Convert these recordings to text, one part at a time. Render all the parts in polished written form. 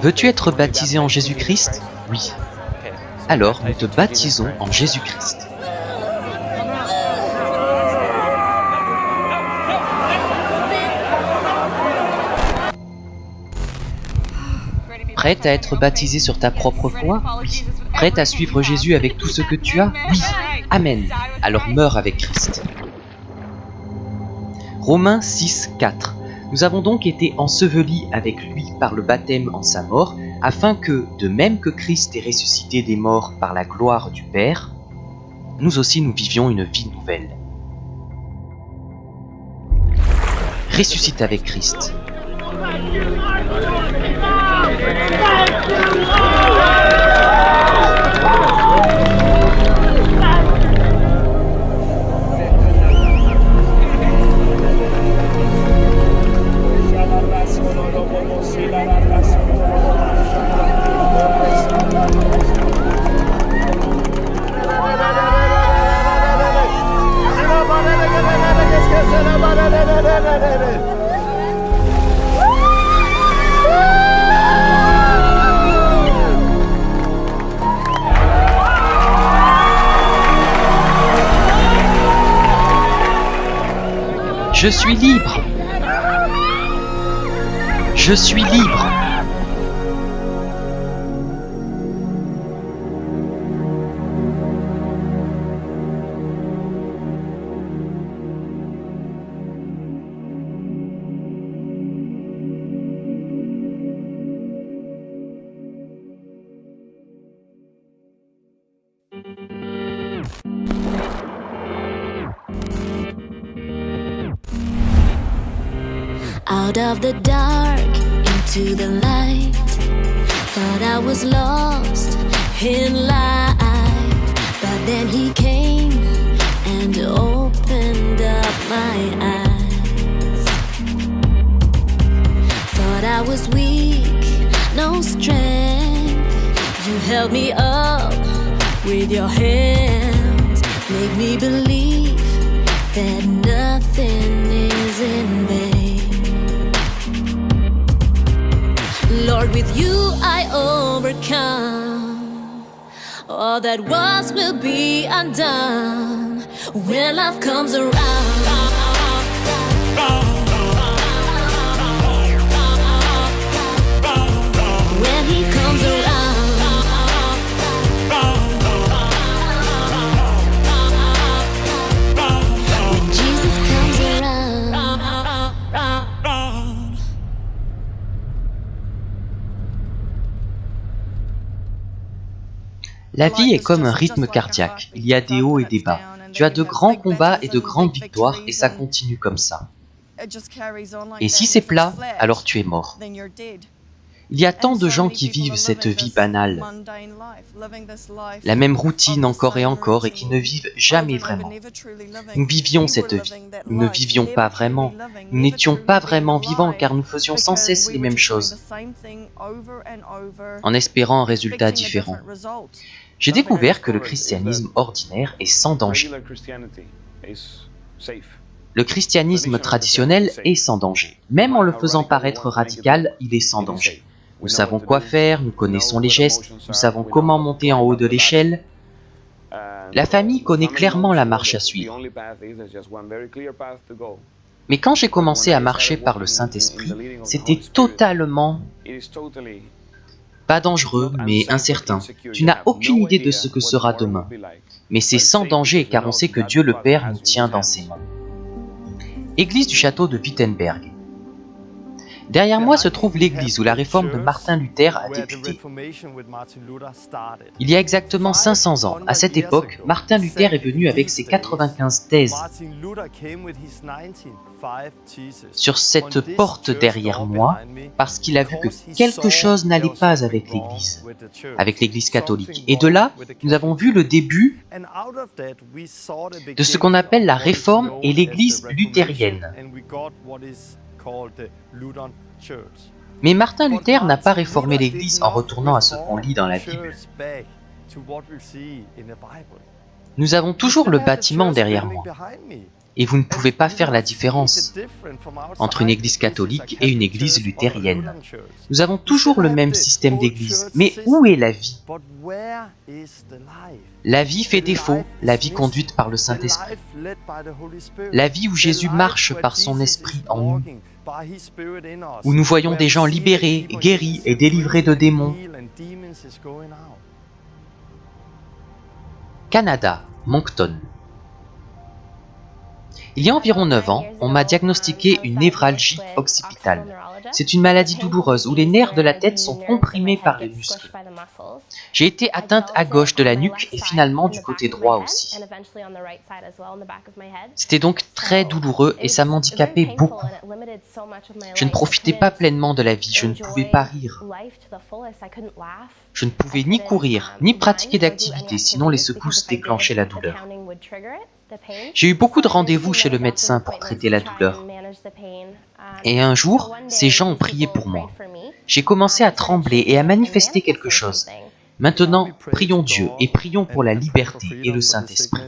Veux-tu être baptisé en Jésus-Christ? Oui. Alors, nous te baptisons en Jésus-Christ. Prête à être baptisé sur ta propre foi? Oui. Prête à suivre Jésus avec tout ce que tu as? Oui. Amen. Alors meurs avec Christ. Romains 6, 4. Nous avons donc été ensevelis avec lui par le baptême en sa mort, afin que, de même que Christ est ressuscité des morts par la gloire du Père, nous aussi nous vivions une vie nouvelle. Ressuscite avec Christ. Je suis libre. Je suis libre. Out of the dark into the light, thought I was lost in life, but then he came and opened up my eyes. Thought I was weak, no strength, you held me up with your hands, make me believe that nothing is in vain. Lord, with you I overcome. All that was will be undone when love comes around. When he comes around. When Jesus comes around. La vie est comme un rythme cardiaque, il y a des hauts et des bas. Tu as de grands combats et de grandes victoires et ça continue comme ça. Et si c'est plat, alors tu es mort. Il y a tant de gens qui vivent cette vie banale, la même routine encore et encore et qui ne vivent jamais vraiment. Nous vivions cette vie, nous ne vivions pas vraiment, nous n'étions pas vraiment vivants car nous faisions sans cesse les mêmes choses, en espérant un résultat différent. J'ai découvert que le christianisme ordinaire est sans danger. Le christianisme traditionnel est sans danger. Même en le faisant paraître radical, il est sans danger. Nous savons quoi faire, nous connaissons les gestes, nous savons comment monter en haut de l'échelle. La famille connaît clairement la marche à suivre. Mais quand j'ai commencé à marcher par le Saint-Esprit, c'était totalement pas dangereux, mais incertain. Tu n'as aucune idée de ce que sera demain. Mais c'est sans danger car on sait que Dieu le Père nous tient dans ses mains. Église du château de Wittenberg. Derrière moi se trouve l'église où la réforme de Martin Luther a débuté. Il y a exactement 500 ans, à cette époque, Martin Luther est venu avec ses 95 thèses. Sur cette porte derrière moi, parce qu'il a vu que quelque chose n'allait pas avec l'église catholique. Et de là, nous avons vu le début de ce qu'on appelle la réforme et l'église luthérienne. Mais Martin Luther n'a pas réformé l'Église en retournant à ce qu'on lit dans la Bible. Nous avons toujours le bâtiment derrière moi. Et vous ne pouvez pas faire la différence entre une église catholique et une église luthérienne. Nous avons toujours le même système d'église. Mais où est la vie? La vie fait défaut, la vie conduite par le Saint-Esprit. La vie où Jésus marche par son esprit en nous. Où nous voyons des gens libérés, guéris et délivrés de démons. Canada, Moncton. Il y a environ 9 ans, on m'a diagnostiqué une névralgie occipitale. C'est une maladie douloureuse où les nerfs de la tête sont comprimés par les muscles. J'ai été atteinte à gauche de la nuque et finalement du côté droit aussi. C'était donc très douloureux et ça m'handicapait beaucoup. Je ne profitais pas pleinement de la vie, je ne pouvais pas rire. Je ne pouvais ni courir, ni pratiquer d'activité, sinon les secousses déclenchaient la douleur. J'ai eu beaucoup de rendez-vous chez le médecin pour traiter la douleur. Et un jour, ces gens ont prié pour moi. J'ai commencé à trembler et à manifester quelque chose. Maintenant, prions Dieu et prions pour la liberté et le Saint-Esprit.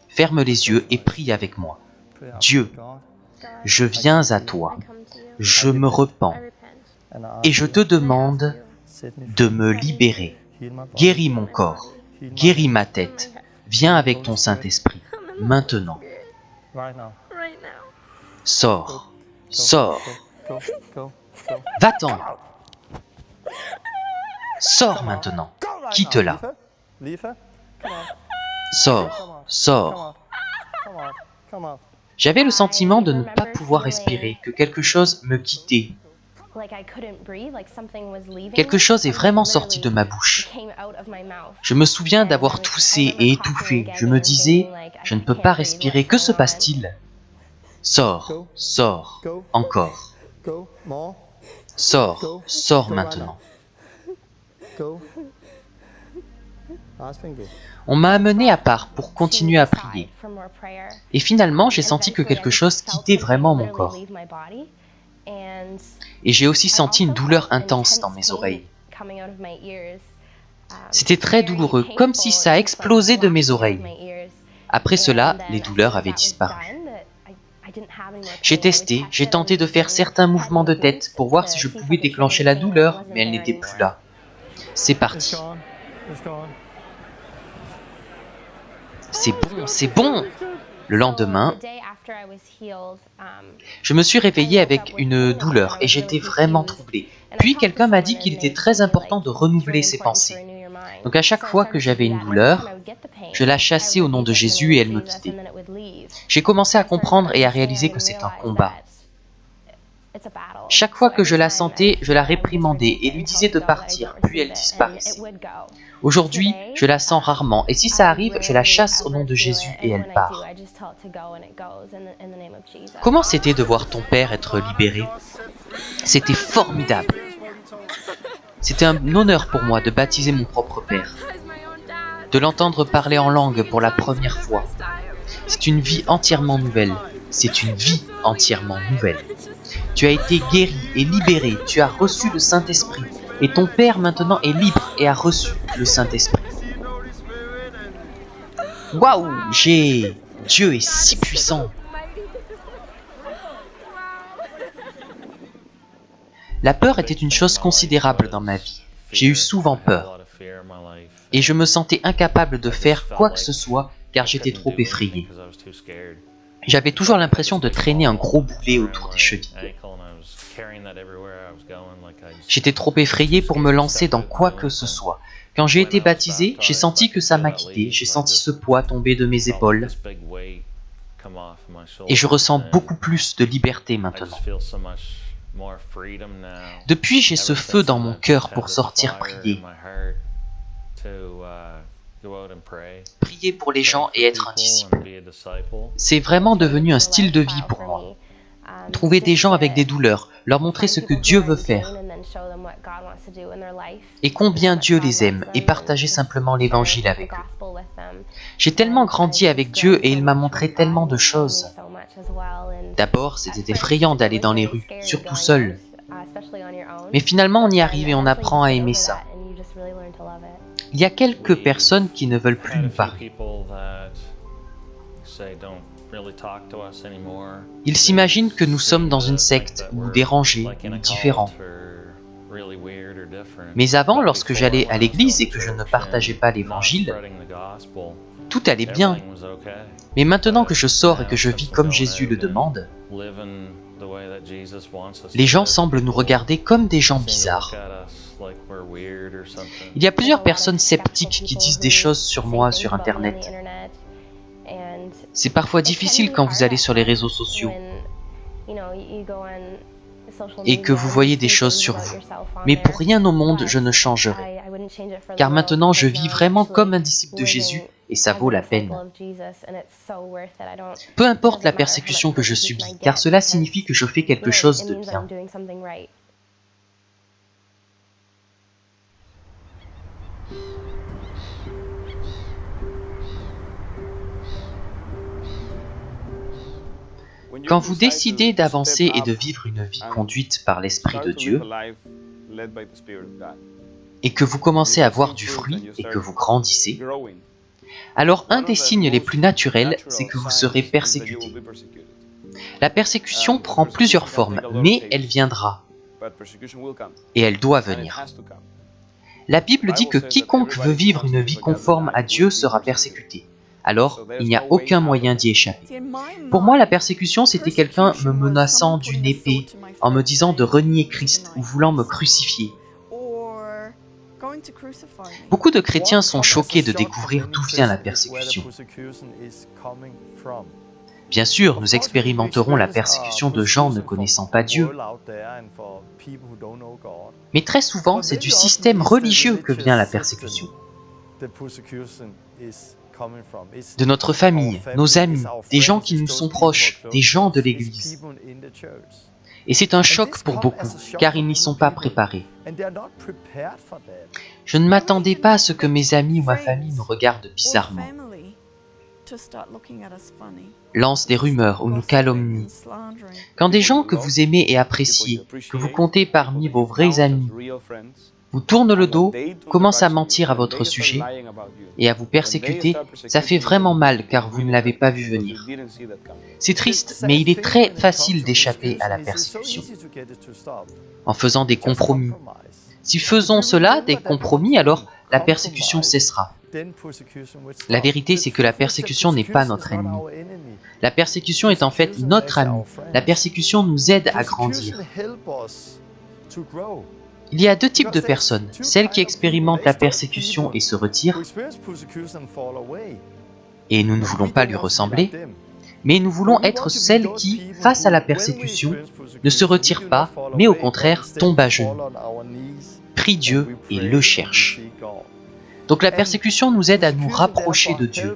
Ferme les yeux et prie avec moi. Dieu, je viens à toi. Je me repens. Et je te demande de me libérer. Guéris mon corps. Guéris ma tête. Viens avec ton Saint-Esprit, maintenant. Sors, sors. Va-t'en. Sors maintenant. Quitte-la. Sors, sors. J'avais le sentiment de ne pas pouvoir respirer, que quelque chose me quittait. Quelque chose est vraiment sorti de ma bouche. Je me souviens d'avoir toussé et étouffé. Je me disais, je ne peux pas respirer. Que se passe-t-il? Sors, sors, encore. Sors, sors maintenant. On m'a amené à part pour continuer à prier. Et finalement, j'ai senti que quelque chose quittait vraiment mon corps. Et j'ai aussi senti une douleur intense dans mes oreilles. C'était très douloureux, comme si ça explosait de mes oreilles. Après cela, les douleurs avaient disparu. J'ai testé, j'ai tenté de faire certains mouvements de tête pour voir si je pouvais déclencher la douleur, mais elle n'était plus là. C'est parti. C'est bon, c'est bon! Le lendemain, je me suis réveillée avec une douleur et j'étais vraiment troublée. Puis quelqu'un m'a dit qu'il était très important de renouveler ses pensées. Donc à chaque fois que j'avais une douleur, je la chassais au nom de Jésus et elle me quittait. J'ai commencé à comprendre et à réaliser que c'est un combat. Chaque fois que je la sentais, je la réprimandais et lui disais de partir, puis elle disparaissait. Aujourd'hui, je la sens rarement, et si ça arrive, je la chasse au nom de Jésus et elle part. Comment c'était de voir ton père être libéré? C'était formidable. C'était un honneur pour moi de baptiser mon propre père, de l'entendre parler en langue pour la première fois. C'est une vie entièrement nouvelle. C'est une vie entièrement nouvelle. Tu as été guéri et libéré, tu as reçu le Saint-Esprit, et ton Père maintenant est libre et a reçu le Saint-Esprit. Waouh, Dieu est si puissant. La peur était une chose considérable dans ma vie. J'ai eu souvent peur. Et je me sentais incapable de faire quoi que ce soit car j'étais trop effrayé. J'avais toujours l'impression de traîner un gros boulet autour des chevilles. J'étais trop effrayé pour me lancer dans quoi que ce soit. Quand j'ai été baptisé, j'ai senti que ça m'a quitté, j'ai senti ce poids tomber de mes épaules. Et je ressens beaucoup plus de liberté maintenant. Depuis, j'ai ce feu dans mon cœur pour sortir prier. Prier pour les gens et être un disciple. C'est vraiment devenu un style de vie pour moi. Trouver des gens avec des douleurs, leur montrer ce que Dieu veut faire et combien Dieu les aime et partager simplement l'évangile avec eux. J'ai tellement grandi avec Dieu et il m'a montré tellement de choses. D'abord, c'était effrayant d'aller dans les rues, surtout seul. Mais finalement, on y arrive et on apprend à aimer ça. Il y a quelques personnes qui ne veulent plus nous parler. Ils s'imaginent que nous sommes dans une secte, ou dérangés, ou différents. Mais avant, lorsque j'allais à l'église et que je ne partageais pas l'évangile, tout allait bien. Mais maintenant que je sors et que je vis comme Jésus le demande, les gens semblent nous regarder comme des gens bizarres. Il y a plusieurs personnes sceptiques qui disent des choses sur moi sur Internet. C'est parfois difficile quand vous allez sur les réseaux sociaux et que vous voyez des choses sur vous. Mais pour rien au monde, je ne changerai. Car maintenant, je vis vraiment comme un disciple de Jésus et ça vaut la peine. Peu importe la persécution que je subis, car cela signifie que je fais quelque chose de bien. Quand vous décidez d'avancer et de vivre une vie conduite par l'Esprit de Dieu, et que vous commencez à voir du fruit et que vous grandissez, alors un des signes les plus naturels, c'est que vous serez persécuté. La persécution prend plusieurs formes, mais elle viendra. Et elle doit venir. La Bible dit que quiconque veut vivre une vie conforme à Dieu sera persécuté. Alors, il n'y a aucun moyen d'y échapper. Pour moi, la persécution, c'était quelqu'un me menaçant d'une épée, en me disant de renier Christ ou voulant me crucifier. Beaucoup de chrétiens sont choqués de découvrir d'où vient la persécution. Bien sûr, nous expérimenterons la persécution de gens ne connaissant pas Dieu. Mais très souvent, c'est du système religieux que vient la persécution. De notre famille, nos amis, des gens qui nous sont proches, des gens de l'Église. Et c'est un choc pour beaucoup, car ils n'y sont pas préparés. Je ne m'attendais pas à ce que mes amis ou ma famille nous regardent bizarrement, lancent des rumeurs ou nous calomnient. Quand des gens que vous aimez et appréciez, que vous comptez parmi vos vrais amis, vous tournent le dos, commencent à mentir à votre sujet et à vous persécuter, ça fait vraiment mal car vous ne l'avez pas vu venir. C'est triste, mais il est très facile d'échapper à la persécution en faisant des compromis. Si faisons cela, des compromis, alors la persécution cessera. La vérité, c'est que la persécution n'est pas notre ennemi. La persécution est en fait notre ami. La persécution nous aide à grandir. Il y a deux types de personnes, celles qui expérimentent la persécution et se retirent, et nous ne voulons pas lui ressembler, mais nous voulons être celles qui, face à la persécution, ne se retirent pas, mais au contraire tombent à genoux, prient Dieu et le cherchent. Donc la persécution nous aide à nous rapprocher de Dieu.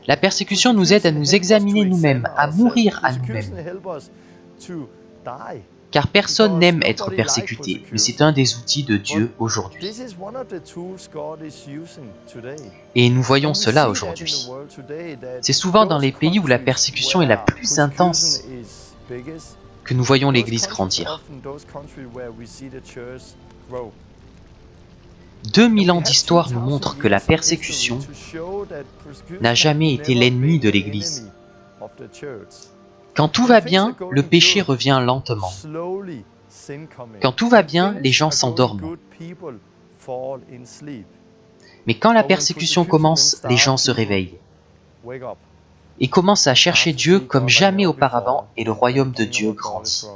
La persécution nous aide à nous examiner nous-mêmes, à mourir à nous-mêmes. Car personne n'aime être persécuté, mais c'est un des outils de Dieu aujourd'hui. Et nous voyons cela aujourd'hui. C'est souvent dans les pays où la persécution est la plus intense que nous voyons l'Église grandir. 2000 ans d'histoire nous montrent que la persécution n'a jamais été l'ennemi de l'Église. Quand tout va bien, le péché revient lentement. Quand tout va bien, les gens s'endorment. Mais quand la persécution commence, les gens se réveillent et commencent à chercher Dieu comme jamais auparavant et le royaume de Dieu grandit.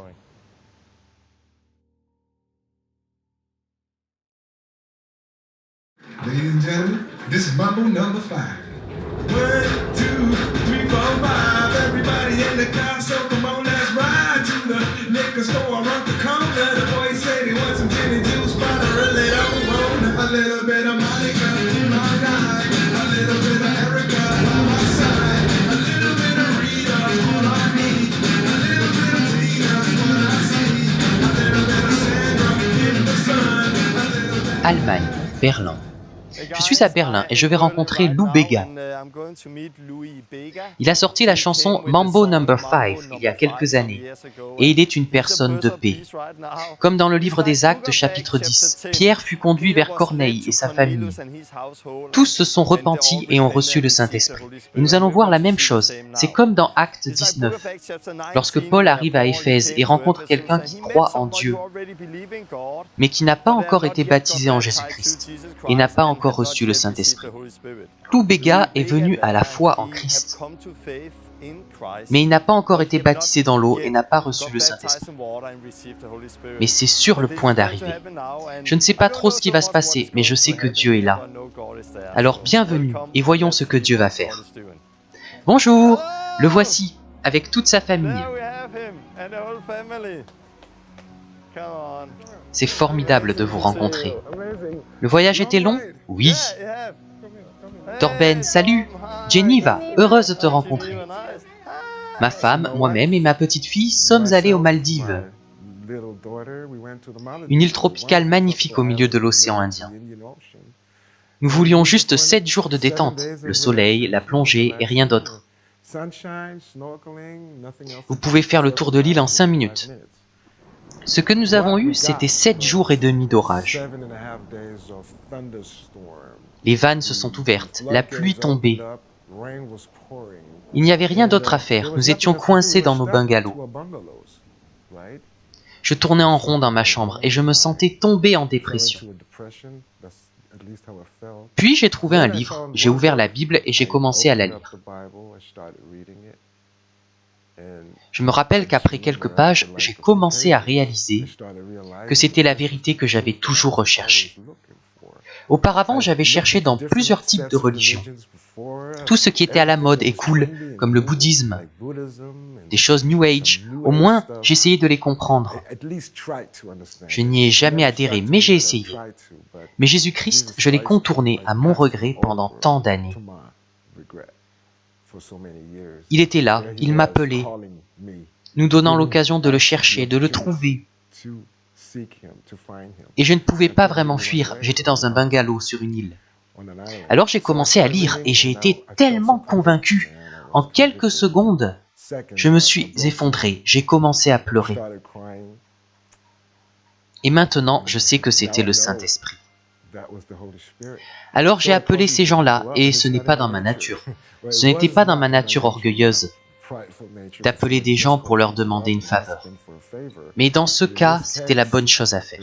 Ladies and gentlemen, this is Mambo number 5. 1, 2, 3, 4, 5. Everybody in the car, so come on, let's ride to the liquor store around the corner. The boys say they want some gin and juice, but I really don't want a little bit of Monica, my guy, a little bit of Erica by my side, a little bit of Rita, all I need, a little bit of Tina, what I see, a little bit of Sandra in the sun, a little bit. Allemagne, Berlin. Je suis à Berlin et je vais rencontrer Lou Bega. Il a sorti la chanson Mambo No. 5 il y a quelques années, et il est une personne de paix. Comme dans le livre des Actes, chapitre 10, Pierre fut conduit vers Corneille et sa famille. Tous se sont repentis et ont reçu le Saint-Esprit. Et nous allons voir la même chose. C'est comme dans Actes 19, lorsque Paul arrive à Éphèse et rencontre quelqu'un qui croit en Dieu, mais qui n'a pas encore été baptisé en Jésus-Christ et n'a pas encore reçu le Saint-Esprit. Lou Bega est venu à la foi en Christ, mais il n'a pas encore été baptisé dans l'eau et n'a pas reçu le Saint-Esprit. Mais c'est sur le point d'arriver. Je ne sais pas trop ce qui va se passer, mais je sais que Dieu est là. Alors bienvenue et voyons ce que Dieu va faire. Bonjour, le voici, avec toute sa famille. C'est formidable de vous rencontrer. Le voyage était long? Oui. Torben, salut. Jenniva, heureuse de te rencontrer. Ma femme, moi-même et ma petite fille sommes allés aux Maldives. Une île tropicale magnifique au milieu de l'océan Indien. Nous voulions juste 7 jours de détente, le soleil, la plongée et rien d'autre. Vous pouvez faire le tour de l'île en 5 minutes. Ce que nous avons eu, c'était 7 jours et demi d'orage. Les vannes se sont ouvertes, la pluie tombait. Il n'y avait rien d'autre à faire, nous étions coincés dans nos bungalows. Je tournais en rond dans ma chambre et je me sentais tomber en dépression. Puis j'ai trouvé un livre, j'ai ouvert la Bible et j'ai commencé à la lire. Je me rappelle qu'après quelques pages, j'ai commencé à réaliser que c'était la vérité que j'avais toujours recherchée. Auparavant, j'avais cherché dans plusieurs types de religions. Tout ce qui était à la mode et cool, comme le bouddhisme, des choses New Age, au moins j'essayais de les comprendre. Je n'y ai jamais adhéré, mais j'ai essayé. Mais Jésus-Christ, je l'ai contourné à mon regret pendant tant d'années. Il était là, il m'appelait, nous donnant l'occasion de le chercher, de le trouver. Et je ne pouvais pas vraiment fuir, j'étais dans un bungalow sur une île. Alors j'ai commencé à lire et j'ai été tellement convaincu. En quelques secondes, je me suis effondré, j'ai commencé à pleurer. Et maintenant, je sais que c'était le Saint-Esprit. Alors j'ai appelé ces gens-là, et ce n'est pas dans ma nature. Ce n'était pas dans ma nature orgueilleuse d'appeler des gens pour leur demander une faveur. Mais dans ce cas, c'était la bonne chose à faire.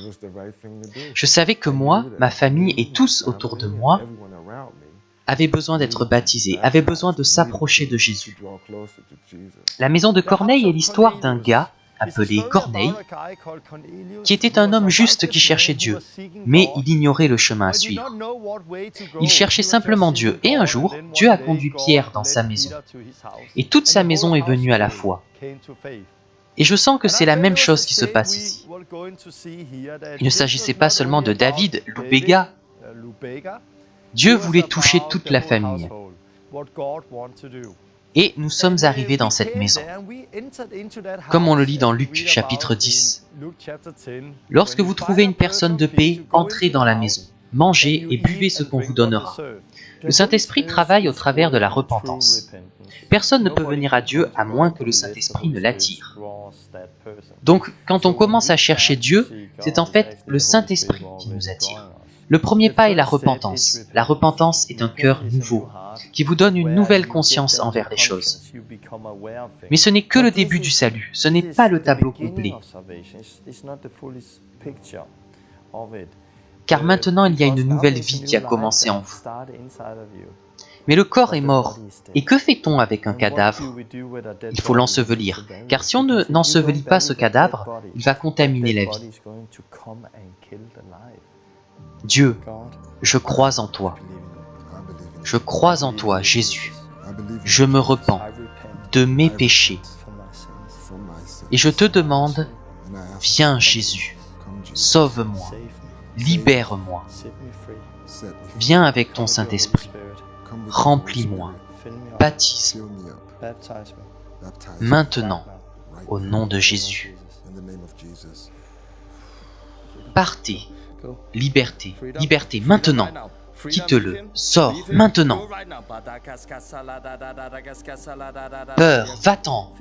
Je savais que moi, ma famille et tous autour de moi avaient besoin d'être baptisés, avaient besoin de s'approcher de Jésus. La maison de Corneille est l'histoire d'un gars appelé Corneille, qui était un homme juste qui cherchait Dieu, mais il ignorait le chemin à suivre. Il cherchait simplement Dieu, et un jour, Dieu a conduit Pierre dans sa maison. Et toute sa maison est venue à la foi. Et je sens que c'est la même chose qui se passe ici. Il ne s'agissait pas seulement de David, Lou Bega. Dieu voulait toucher toute la famille. Et nous sommes arrivés dans cette maison. Comme on le lit dans Luc chapitre 10. Lorsque vous trouvez une personne de paix, entrez dans la maison, mangez et buvez ce qu'on vous donnera. Le Saint-Esprit travaille au travers de la repentance. Personne ne peut venir à Dieu à moins que le Saint-Esprit ne l'attire. Donc, quand on commence à chercher Dieu, c'est en fait le Saint-Esprit qui nous attire. Le premier pas est la repentance. La repentance est un cœur nouveau, qui vous donne une nouvelle conscience envers les choses. Mais ce n'est que le début du salut, ce n'est pas le tableau complet. Car maintenant il y a une nouvelle vie qui a commencé en vous. Mais le corps est mort, et que fait-on avec un cadavre? Il faut l'ensevelir, car si on n'ensevelit pas ce cadavre, il va contaminer la vie. Dieu, je crois en toi. Je crois en toi, Jésus. Je me repens de mes péchés. Et je te demande, viens Jésus, sauve-moi, libère-moi. Viens avec ton Saint-Esprit, remplis-moi, baptise-moi. Maintenant, au nom de Jésus. Partez. Liberté, liberté, maintenant. quitte-le, sors, maintenant. Peur, va-t'en.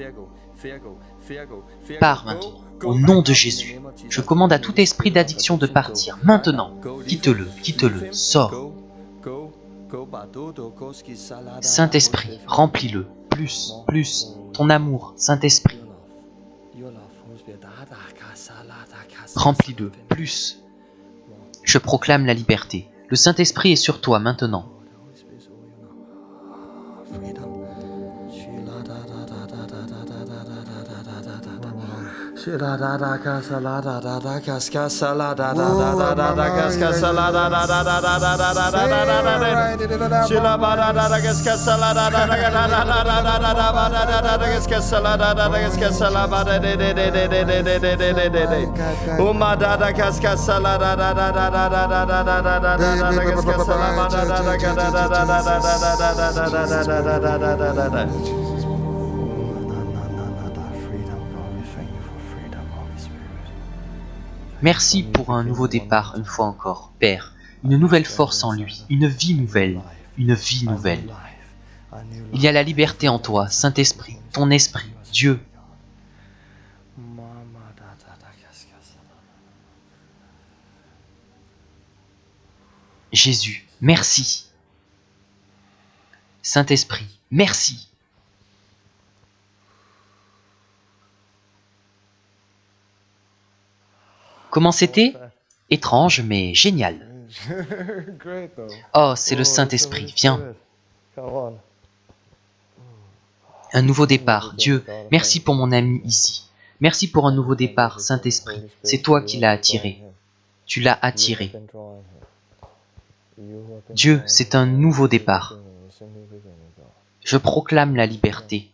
Pars maintenant, au nom de Jésus. Je commande à tout esprit d'addiction de partir, maintenant. Quitte-le, quitte-le, sors. Saint-Esprit, remplis-le, plus, plus, ton amour, Saint-Esprit. Remplis-le, plus. Je proclame la liberté. Le Saint-Esprit est sur toi maintenant. Merci pour un nouveau départ, une fois encore, Père, une nouvelle force en lui, une vie nouvelle, une vie nouvelle. Il y a la liberté en toi, Saint-Esprit, ton esprit, Dieu. Jésus, merci. Saint-Esprit, merci. Comment c'était? Étrange, mais génial. Oh, c'est le Saint-Esprit, viens. Un nouveau départ, Dieu, merci pour mon ami ici. Merci pour un nouveau départ, Saint-Esprit. C'est toi qui l'as attiré. Tu l'as attiré. Dieu, c'est un nouveau départ. Je proclame la liberté.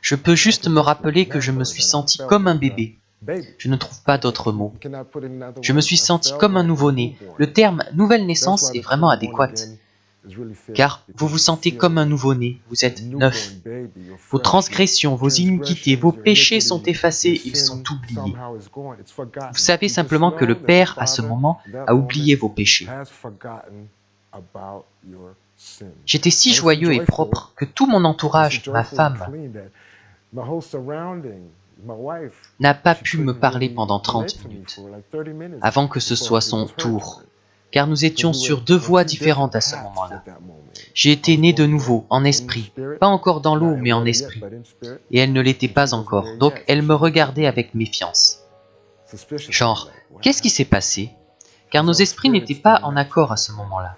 Je peux juste me rappeler que je me suis senti comme un bébé. Je ne trouve pas d'autres mots. Je me suis senti comme un nouveau-né. Le terme « nouvelle naissance » est vraiment adéquat. Car vous vous sentez comme un nouveau-né, vous êtes neuf. Vos transgressions, vos iniquités, vos péchés sont effacés, ils sont oubliés. Vous savez simplement que le Père, à ce moment, a oublié vos péchés. J'étais si joyeux et propre que tout mon entourage, ma femme, n'a pas pu me parler pendant 30 minutes, avant que ce soit son tour, car nous étions sur deux voies différentes à ce moment-là. J'ai été né de nouveau, en esprit, pas encore dans l'eau, mais en esprit, et elle ne l'était pas encore, donc elle me regardait avec méfiance. Genre, qu'est-ce qui s'est passé? Car nos esprits n'étaient pas en accord à ce moment-là.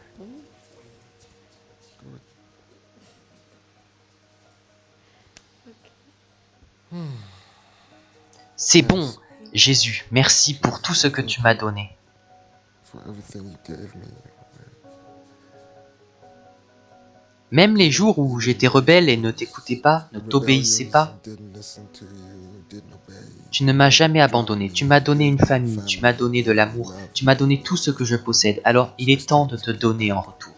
C'est bon, Jésus, merci pour tout ce que tu m'as donné. Même les jours où j'étais rebelle et ne t'écoutais pas, ne t'obéissais pas, tu ne m'as jamais abandonné. Tu m'as donné une famille, tu m'as donné de l'amour, tu m'as donné tout ce que je possède. Alors il est temps de te donner en retour.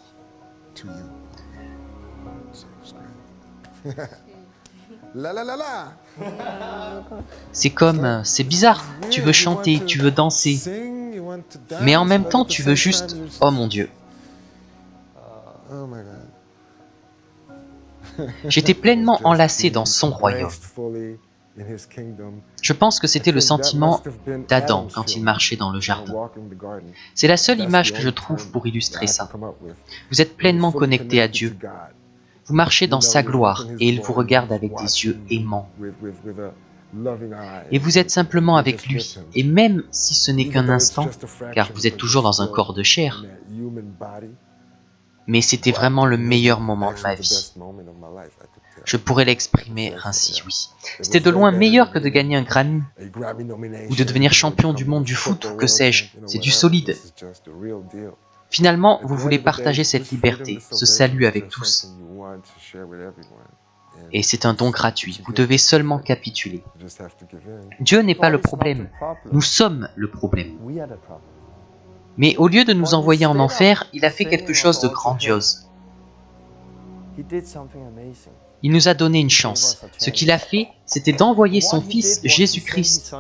C'est comme, c'est bizarre, tu veux chanter, tu veux danser, mais en même temps tu veux juste, oh mon Dieu. J'étais pleinement enlacé dans son royaume. Je pense que c'était le sentiment d'Adam quand il marchait dans le jardin. C'est la seule image que je trouve pour illustrer ça. Vous êtes pleinement connecté à Dieu. Vous marchez dans sa gloire et il vous regarde avec des yeux aimants. Et vous êtes simplement avec lui. Et même si ce n'est qu'un instant, car vous êtes toujours dans un corps de chair, mais c'était vraiment le meilleur moment de ma vie. Je pourrais l'exprimer ainsi, oui. C'était de loin meilleur que de gagner un Grammy, ou de devenir champion du monde du foot, ou que sais-je. C'est du solide. Finalement, vous voulez partager cette liberté, ce salut avec tous. Et c'est un don gratuit, vous devez seulement capituler. Dieu n'est pas le problème, nous sommes le problème. Mais au lieu de nous envoyer en enfer, il a fait quelque chose de grandiose. Il nous a donné une chance. Ce qu'il a fait, c'était d'envoyer son Fils Jésus-Christ.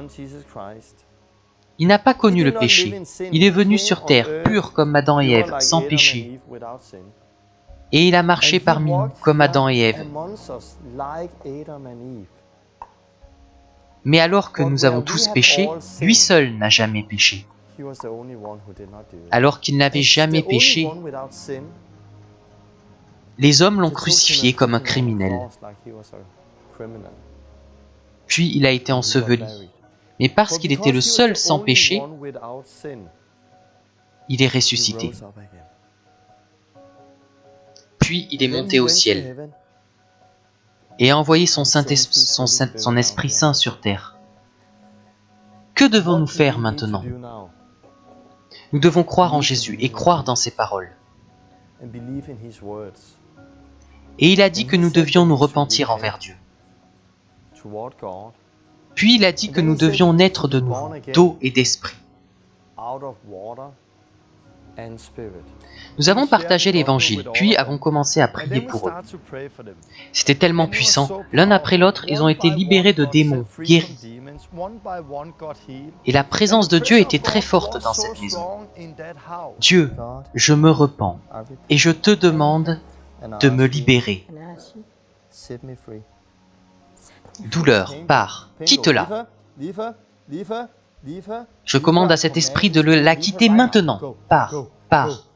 Il n'a pas connu le péché. Il est venu sur terre, pur comme Adam et Ève, sans péché. Et il a marché parmi nous, comme Adam et Ève. Mais alors que nous avons tous péché, lui seul n'a jamais péché. Alors qu'il n'avait jamais péché, les hommes l'ont crucifié comme un criminel. Puis il a été enseveli. Mais parce qu'il était le seul sans péché, il est ressuscité. Puis il est monté au ciel et a envoyé son Esprit Saint sur terre. Que devons-nous faire maintenant? Nous devons croire en Jésus et croire dans ses paroles. Et il a dit que nous devions nous repentir envers Dieu. Puis il a dit que nous devions naître de nouveau, d'eau et d'esprit. Nous avons partagé l'évangile, puis avons commencé à prier pour eux. C'était tellement puissant, l'un après l'autre, ils ont été libérés de démons, guéris. Et la présence de Dieu était très forte dans cette maison. Dieu, je me repens, et je te demande de me libérer. Douleur, pars, quitte-la. Je commande à cet esprit de la quitter maintenant. Pars, pars.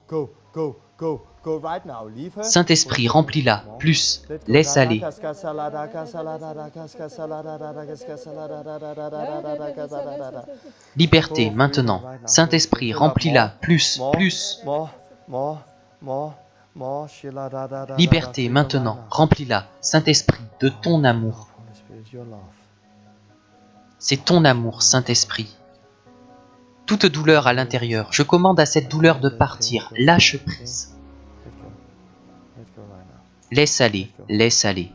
Saint-Esprit, remplis-la, plus, laisse aller. Liberté, maintenant. Saint-Esprit, remplis-la, plus, plus. Liberté, maintenant, remplis-la, Saint-Esprit, de ton amour. C'est ton amour, Saint-Esprit. Toute douleur à l'intérieur, je commande à cette douleur de partir. Lâche prise. Laisse aller, laisse aller.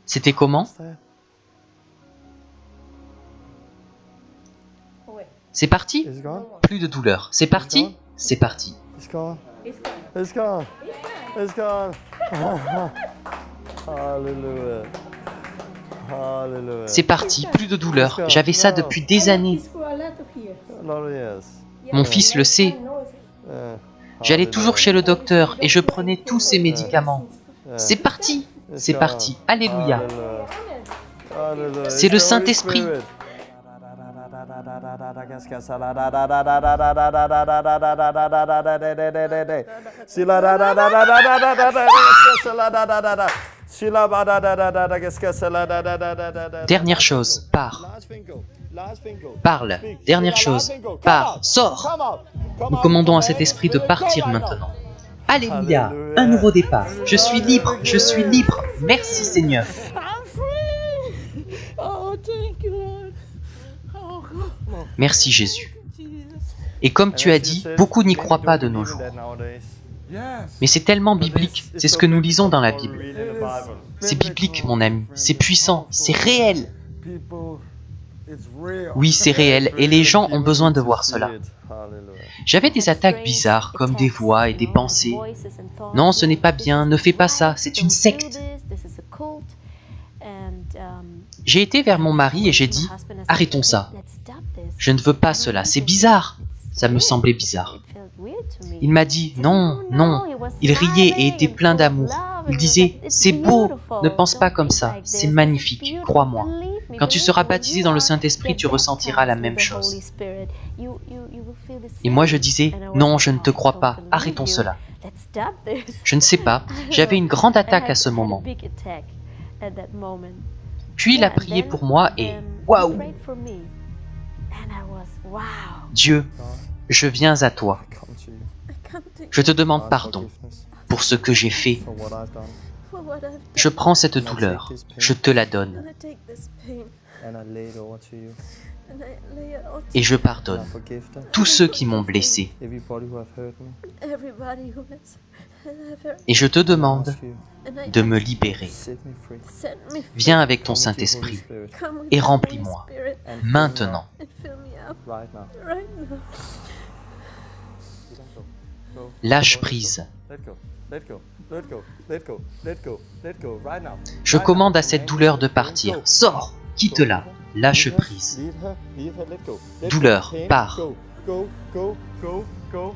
C'était comment? C'est parti? Plus de douleur. C'est parti? C'est parti. C'est parti, plus de douleur. J'avais ça depuis des années. Mon fils le sait. J'allais toujours chez le docteur et je prenais tous ces médicaments. C'est parti, c'est parti. Alléluia. C'est le Saint-Esprit. Dernière chose, pars. Parle. Dernière chose, pars. Sors. Nous commandons à cet esprit de partir maintenant. Alléluia. Un nouveau départ. Je suis libre. Je suis libre. Merci Seigneur. Merci Jésus. Et comme tu as dit, beaucoup n'y croient pas de nos jours. Mais c'est tellement biblique, c'est ce que nous lisons dans la Bible. C'est biblique, mon ami, c'est puissant, c'est réel. Oui, c'est réel, et les gens ont besoin de voir cela. J'avais des attaques bizarres, comme des voix et des pensées. Non, ce n'est pas bien, ne fais pas ça, c'est une secte. J'ai été vers mon mari et j'ai dit, arrêtons ça. Je ne veux pas cela, c'est bizarre. Ça me semblait bizarre. Il m'a dit, non, non. Il riait et était plein d'amour. Il disait, c'est beau, ne pense pas comme ça, c'est magnifique, crois-moi. Quand tu seras baptisé dans le Saint-Esprit, tu ressentiras la même chose. Et moi je disais, non, je ne te crois pas, arrêtons cela. Je ne sais pas, j'avais une grande attaque à ce moment. Puis il a prié pour moi et waouh! Dieu, je viens à toi. Je te demande pardon pour ce que j'ai fait. Je prends cette douleur, je te la donne. Et je pardonne tous ceux qui m'ont blessé. Et je te demande de me libérer. Viens avec ton Saint-Esprit et remplis-moi maintenant. Lâche prise. Je commande à cette douleur de partir. Sors! quitte-la, lâche prise. Douleur, pars.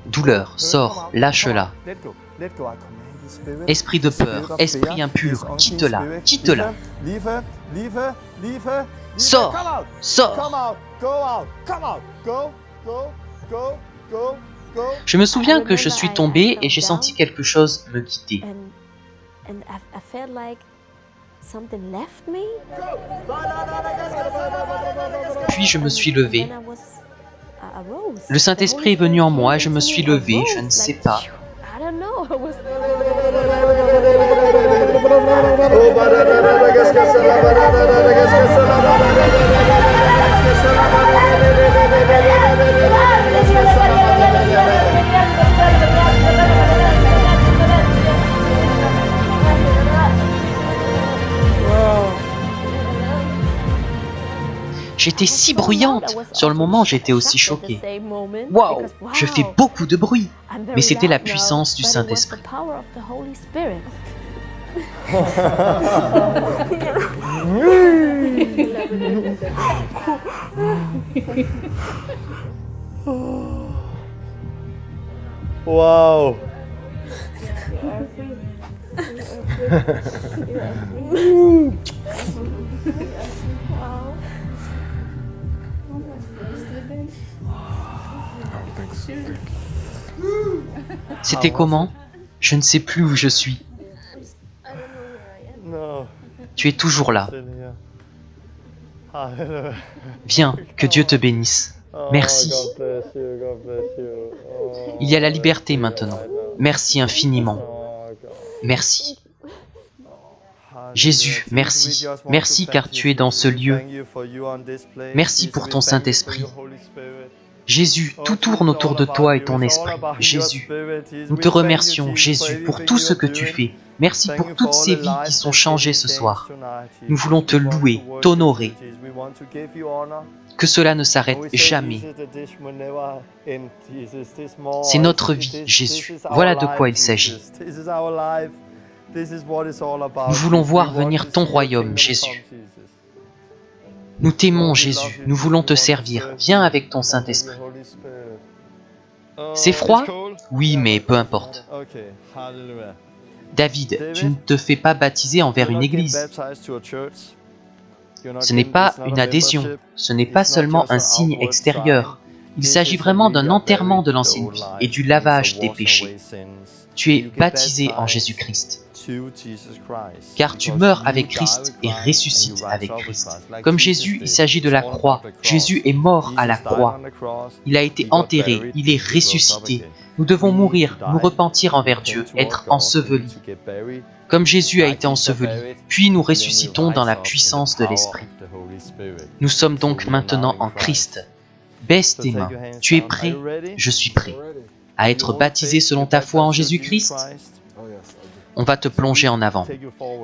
Douleur, sors, lâche-la. Esprit de peur, esprit impur, quitte-la, quitte-la. Sors, sors. Je me souviens que je suis tombé et j'ai senti quelque chose me quitter. And I felt like something left me. Puis je me suis levé. And I arose. Le Saint-Esprit est venu en moi, je me suis levé, je ne sais pas. I don't know. I was J'étais si bruyante. Sur le moment, j'étais aussi choqué. Waouh, je fais beaucoup de bruit. Mais c'était la puissance du Saint-Esprit. Wow. C'était comment? Je ne sais plus où je suis. No. Tu es toujours là. Hallelujah. Viens, que Dieu te bénisse. Merci. God bless you. God bless you. Oh, Il y a la liberté maintenant. Merci infiniment. oh, God. Merci. Jésus, merci. Merci car tu es dans ce lieu. Merci pour ton Saint-Esprit. Jésus, tout tourne autour de toi et ton esprit. Jésus, nous te remercions, Jésus, pour tout ce que tu fais. Merci pour toutes ces vies qui sont changées ce soir. Nous voulons te louer, t'honorer. Que cela ne s'arrête jamais. C'est notre vie, Jésus. Voilà de quoi il s'agit. Nous voulons voir venir ton royaume, Jésus. Nous t'aimons, Jésus. Nous voulons te servir. Viens avec ton Saint-Esprit. C'est froid? Oui, mais peu importe. David, tu ne te fais pas baptiser envers une église. Ce n'est pas une adhésion. Ce n'est pas seulement un signe extérieur. Il s'agit vraiment d'un enterrement de l'ancienne vie et du lavage des péchés. Tu es baptisé en Jésus-Christ. Car tu meurs avec Christ et ressuscites avec Christ. Comme Jésus, il s'agit de la croix. Jésus est mort à la croix. Il a été enterré, il est ressuscité. Nous devons mourir, nous repentir envers Dieu, être ensevelis. Comme Jésus a été enseveli, puis nous ressuscitons dans la puissance de l'Esprit. Nous sommes donc maintenant en Christ. Baisse tes mains. Tu es prêt? Je suis prêt. À être baptisé selon ta foi en Jésus-Christ? On va te plonger en avant.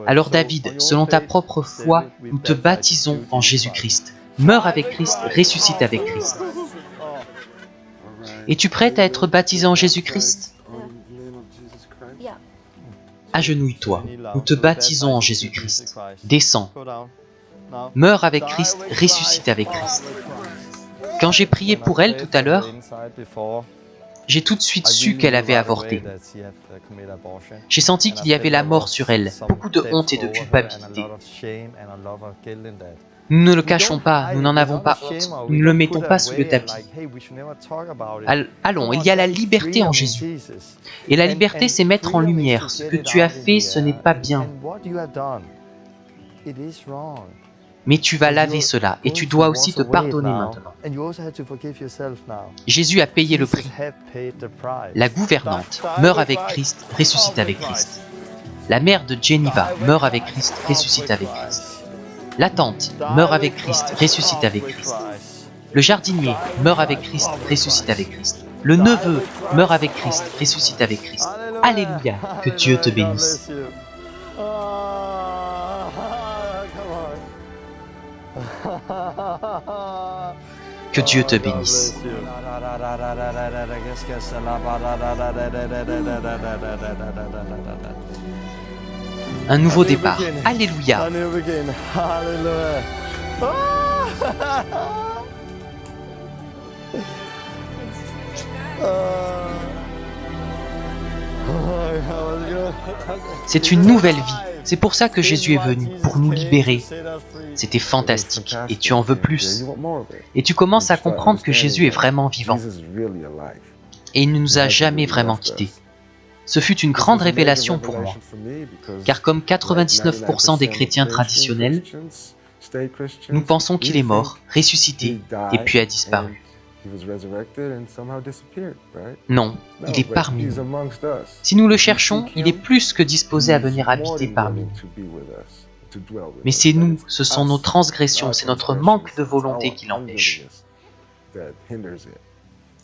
Alors David, selon ta propre foi, nous te baptisons en Jésus-Christ. Meurs avec Christ, ressuscite avec Christ. Es-tu prête à être baptisé en Jésus-Christ? Agenouille-toi. Nous te baptisons en Jésus-Christ. Descends. Meurs avec Christ, ressuscite avec Christ. Quand j'ai prié pour elle tout à l'heure, j'ai tout de suite su qu'elle avait avorté. J'ai senti qu'il y avait la mort sur elle, beaucoup de honte et de culpabilité. Nous ne le cachons pas, nous n'en avons pas honte, nous ne le mettons pas sous le tapis. Allons, il y a la liberté en Jésus. Et la liberté, c'est mettre en lumière. Ce que tu as fait, ce n'est pas bien. Mais tu vas laver cela, et tu dois aussi te pardonner maintenant. Jésus a payé le prix. La gouvernante meurt avec Christ, ressuscite avec Christ. La mère de Geneva meurt avec Christ, ressuscite avec Christ. La tante meurt avec Christ, ressuscite avec Christ. Le jardinier meurt avec Christ, ressuscite avec Christ. Le neveu meurt avec Christ, ressuscite avec Christ. Alléluia, que Dieu te bénisse. Que Dieu te bénisse. Un nouveau départ. Alléluia. C'est une nouvelle vie. C'est pour ça que Jésus est venu, pour nous libérer. C'était fantastique, et tu en veux plus. Et tu commences à comprendre que Jésus est vraiment vivant. Et il ne nous a jamais vraiment quittés. Ce fut une grande révélation pour moi, car comme 99% des chrétiens traditionnels, nous pensons qu'il est mort, ressuscité, et puis a disparu. Non, il est parmi nous. Si nous le cherchons, il est plus que disposé à venir habiter parmi nous. Mais c'est nous, ce sont nos transgressions, c'est notre manque de volonté qui l'empêche.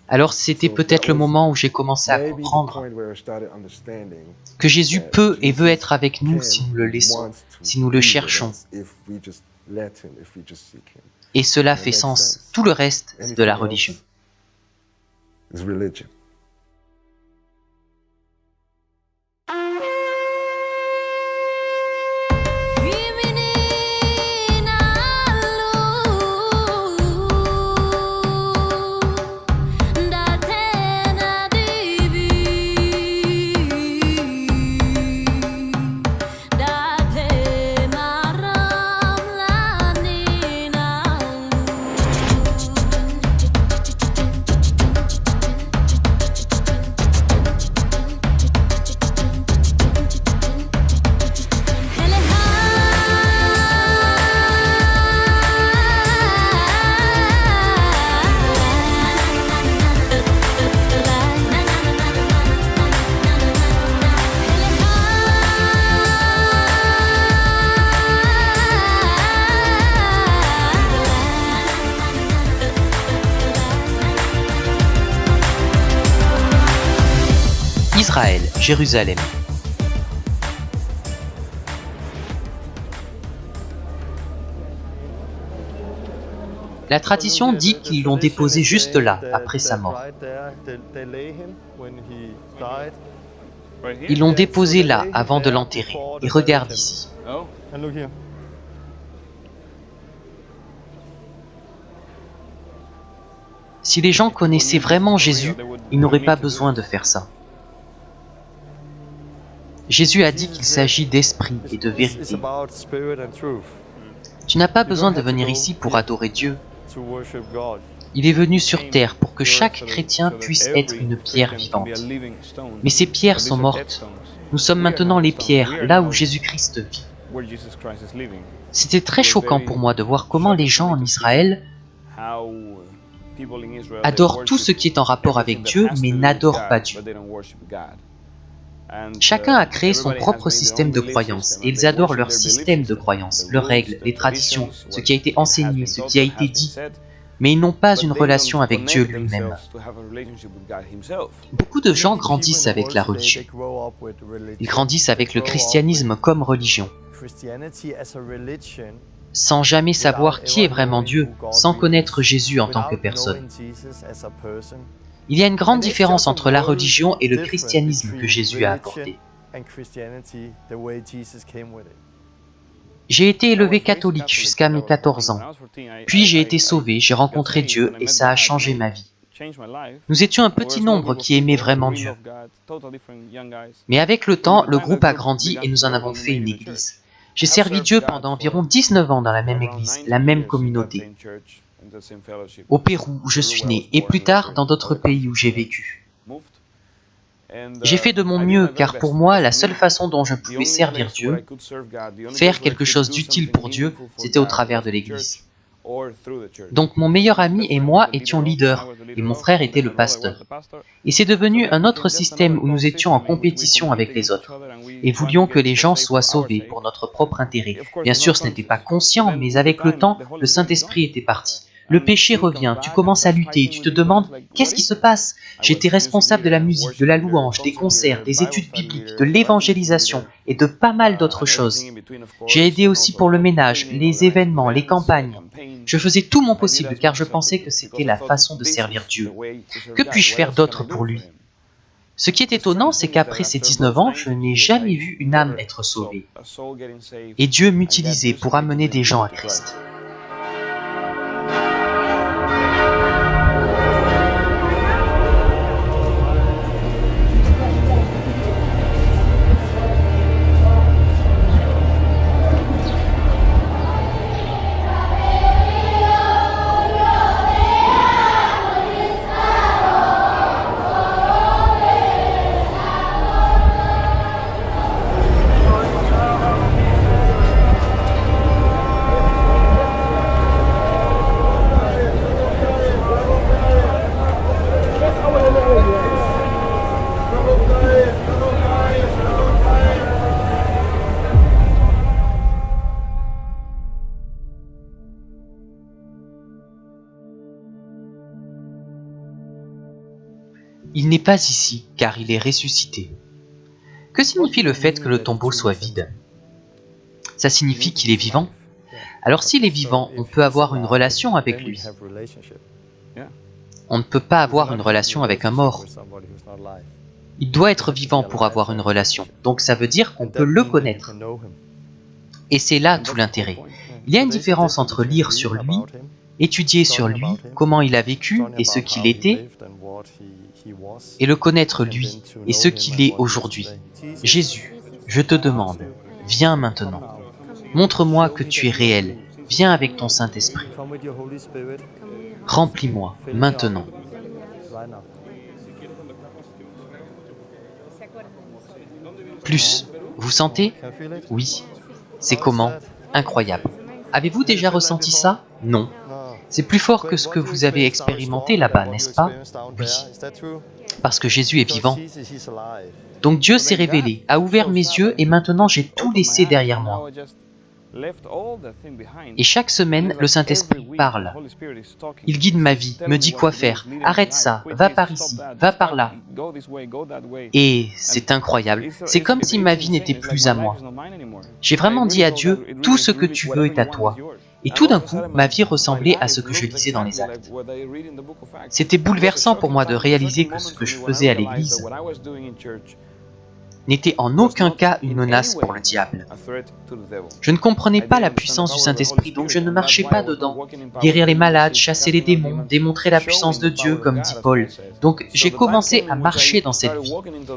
Alors c'était peut-être le moment où j'ai commencé à comprendre que Jésus peut et veut être avec nous si nous le laissons, si nous le cherchons. Et cela fait sens. Tout le reste, c'est de la religion. Israël, Jérusalem. La tradition dit qu'ils l'ont déposé juste là, après sa mort. Ils l'ont déposé là, avant de l'enterrer. Et regarde ici. Si les gens connaissaient vraiment Jésus, ils n'auraient pas besoin de faire ça. Jésus a dit qu'il s'agit d'esprit et de vérité. Tu n'as pas besoin de venir ici pour adorer Dieu. Il est venu sur terre pour que chaque chrétien puisse être une pierre vivante. Mais ces pierres sont mortes. Nous sommes maintenant les pierres, là où Jésus-Christ vit. C'était très choquant pour moi de voir comment les gens en Israël adorent tout ce qui est en rapport avec Dieu, mais n'adorent pas Dieu. Chacun a créé son propre système de croyance, et ils adorent leur système de croyance, leurs règles, les traditions, ce qui a été enseigné, ce qui a été dit, mais ils n'ont pas une relation avec Dieu lui-même. Beaucoup de gens grandissent avec la religion. Ils grandissent avec le christianisme comme religion, sans jamais savoir qui est vraiment Dieu, sans connaître Jésus en tant que personne. Il y a une grande différence entre la religion et le christianisme que Jésus a apporté. J'ai été élevé catholique jusqu'à mes 14 ans. Puis j'ai été sauvé, j'ai rencontré Dieu et ça a changé ma vie. Nous étions un petit nombre qui aimait vraiment Dieu. Mais avec le temps, le groupe a grandi et nous en avons fait une église. J'ai servi Dieu pendant environ 19 ans dans la même église, la même communauté. Au Pérou où je suis né et plus tard dans d'autres pays où j'ai vécu. J'ai fait de mon mieux car pour moi la seule façon dont je pouvais servir Dieu, faire quelque chose d'utile pour Dieu, c'était au travers de l'église. Donc mon meilleur ami et moi étions leaders et mon frère était le pasteur. Et c'est devenu un autre système où nous étions en compétition avec les autres et voulions que les gens soient sauvés pour notre propre intérêt. Bien sûr ce n'était pas conscient mais avec le temps le Saint-Esprit était parti. Le péché revient, tu commences à lutter, tu te demandes « Qu'est-ce qui se passe ?» J'étais responsable de la musique, de la louange, des concerts, des études bibliques, de l'évangélisation et de pas mal d'autres choses. J'ai aidé aussi pour le ménage, les événements, les campagnes. Je faisais tout mon possible car je pensais que c'était la façon de servir Dieu. Que puis-je faire d'autre pour lui ? Ce qui est étonnant, c'est qu'après ces 19 ans, je n'ai jamais vu une âme être sauvée. Et Dieu m'utilisait pour amener des gens à Christ. Il n'est pas ici, car il est ressuscité. Que signifie le fait que le tombeau soit vide? Ça signifie qu'il est vivant. Alors s'il est vivant, on peut avoir une relation avec lui. On ne peut pas avoir une relation avec un mort. Il doit être vivant pour avoir une relation, donc ça veut dire qu'on peut le connaître. Et c'est là tout l'intérêt. Il y a une différence entre lire sur lui, étudier sur lui, comment il a vécu et ce qu'il était, et le connaître lui et ce qu'il est aujourd'hui. Jésus, je te demande, viens maintenant. Montre-moi que tu es réel. Viens avec ton Saint-Esprit. Remplis-moi maintenant. Plus, vous sentez? Oui. C'est comment? Incroyable. Avez-vous déjà ressenti ça? Non. C'est plus fort que ce que vous avez expérimenté là-bas, n'est-ce pas? Oui. Parce que Jésus est vivant. Donc Dieu s'est révélé, a ouvert mes yeux et maintenant j'ai tout laissé derrière moi. Et chaque semaine, le Saint-Esprit parle. Il guide ma vie, me dit quoi faire. Arrête ça, va par ici, va par là. Et c'est incroyable. C'est comme si ma vie n'était plus à moi. J'ai vraiment dit à Dieu, tout ce que tu veux est à toi. Et tout d'un coup, ma vie ressemblait à ce que je lisais dans les Actes. C'était bouleversant pour moi de réaliser que ce que je faisais à l'église n'était en aucun cas une menace pour le diable. Je ne comprenais pas la puissance du Saint-Esprit, donc je ne marchais pas dedans. Guérir les malades, chasser les démons, démontrer la puissance de Dieu, comme dit Paul. Donc j'ai commencé à marcher dans cette vie.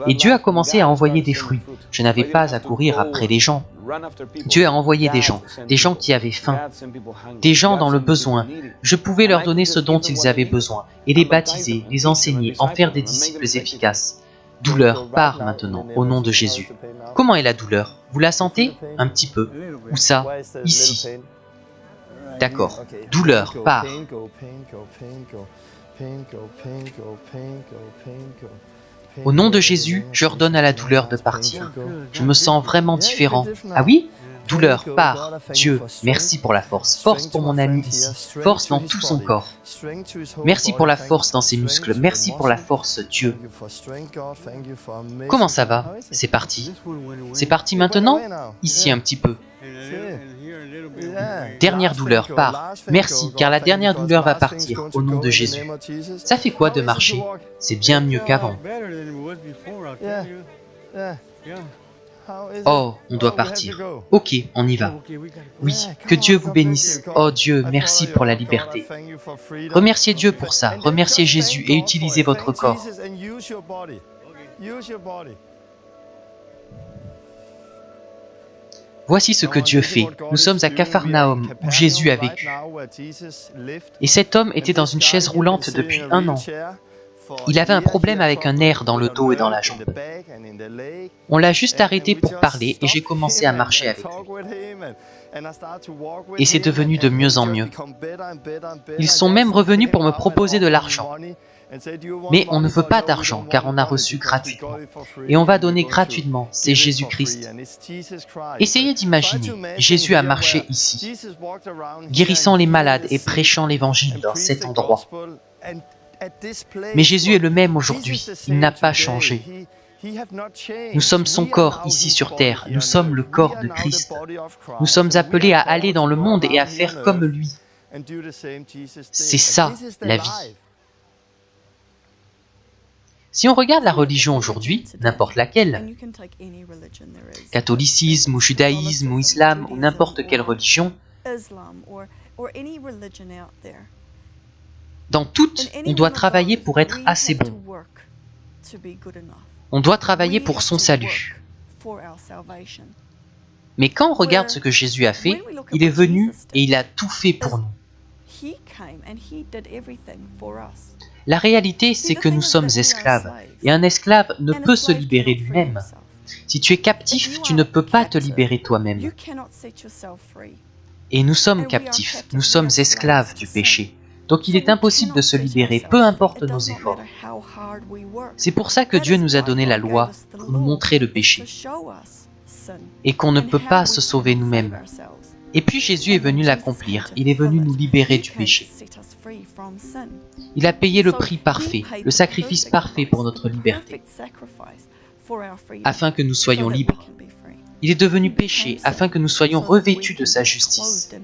Et Dieu a commencé à envoyer des fruits. Je n'avais pas à courir après les gens. Dieu a envoyé des gens qui avaient faim, des gens dans le besoin. Je pouvais leur donner ce dont ils avaient besoin, et les baptiser, les enseigner, en faire des disciples efficaces. Douleur, pars maintenant, au nom de Jésus. Comment est la douleur? Vous la sentez? Un petit peu. Où ça? Ici. D'accord. Douleur, pars. Au nom de Jésus, j'ordonne à la douleur de partir. Je me sens vraiment différent. Ah oui? Douleur, pars. Dieu, merci pour la force. Force pour mon ami ici. Force dans tout son corps. Merci pour la force dans ses muscles. Merci pour la force, Dieu. Comment ça va? C'est parti. C'est parti maintenant? Ici un petit peu. Dernière douleur, pars. Merci, car la dernière douleur va partir, au nom de Jésus. Ça fait quoi de marcher? C'est bien mieux qu'avant. Oh, on doit partir. Ok, on y va. Oui, que Dieu vous bénisse. Oh Dieu, merci pour la liberté. Remerciez Dieu pour ça. Remerciez Jésus et utilisez votre corps. Voici ce que Dieu fait. Nous sommes à Capharnaüm, où Jésus a vécu. Et cet homme était dans une chaise roulante depuis 1 an. Il avait un problème avec un nerf dans le dos et dans la jambe. On l'a juste arrêté pour parler et j'ai commencé à marcher avec lui. Et c'est devenu de mieux en mieux. Ils sont même revenus pour me proposer de l'argent. Mais on ne veut pas d'argent car on a reçu gratuitement. Et on va donner gratuitement, c'est Jésus-Christ. Essayez d'imaginer, Jésus a marché ici, guérissant les malades et prêchant l'évangile dans cet endroit. Mais Jésus est le même aujourd'hui, il n'a pas changé. Nous sommes son corps ici sur terre, nous sommes le corps de Christ. Nous sommes appelés à aller dans le monde et à faire comme lui. C'est ça, la vie. Si on regarde la religion aujourd'hui, n'importe laquelle, catholicisme ou judaïsme ou islam ou n'importe quelle religion, dans toutes, on doit travailler pour être assez bon. On doit travailler pour son salut. Mais quand on regarde ce que Jésus a fait, il est venu et il a tout fait pour nous. La réalité, c'est que nous sommes esclaves, et un esclave ne peut se libérer lui-même. Si tu es captif, tu ne peux pas te libérer toi-même. Et nous sommes captifs, nous sommes esclaves du péché. Donc il est impossible de se libérer, peu importe nos efforts. C'est pour ça que Dieu nous a donné la loi, pour nous montrer le péché. Et qu'on ne peut pas se sauver nous-mêmes. Et puis Jésus est venu l'accomplir, il est venu nous libérer du péché. Il a payé le prix parfait, le sacrifice parfait pour notre liberté, afin que nous soyons libres. Il est devenu péché afin que nous soyons revêtus de sa justice.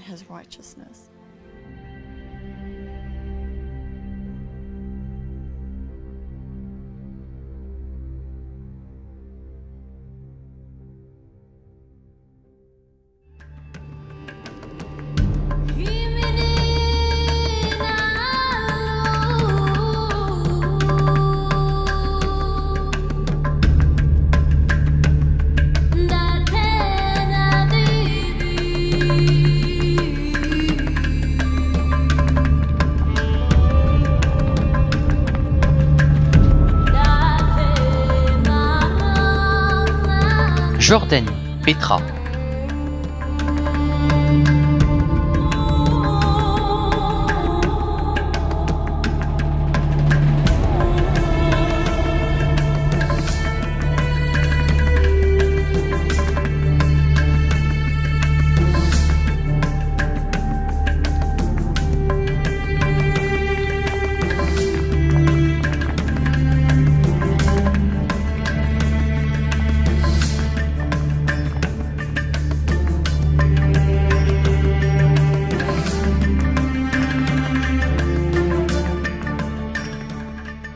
Jordanie, Petra.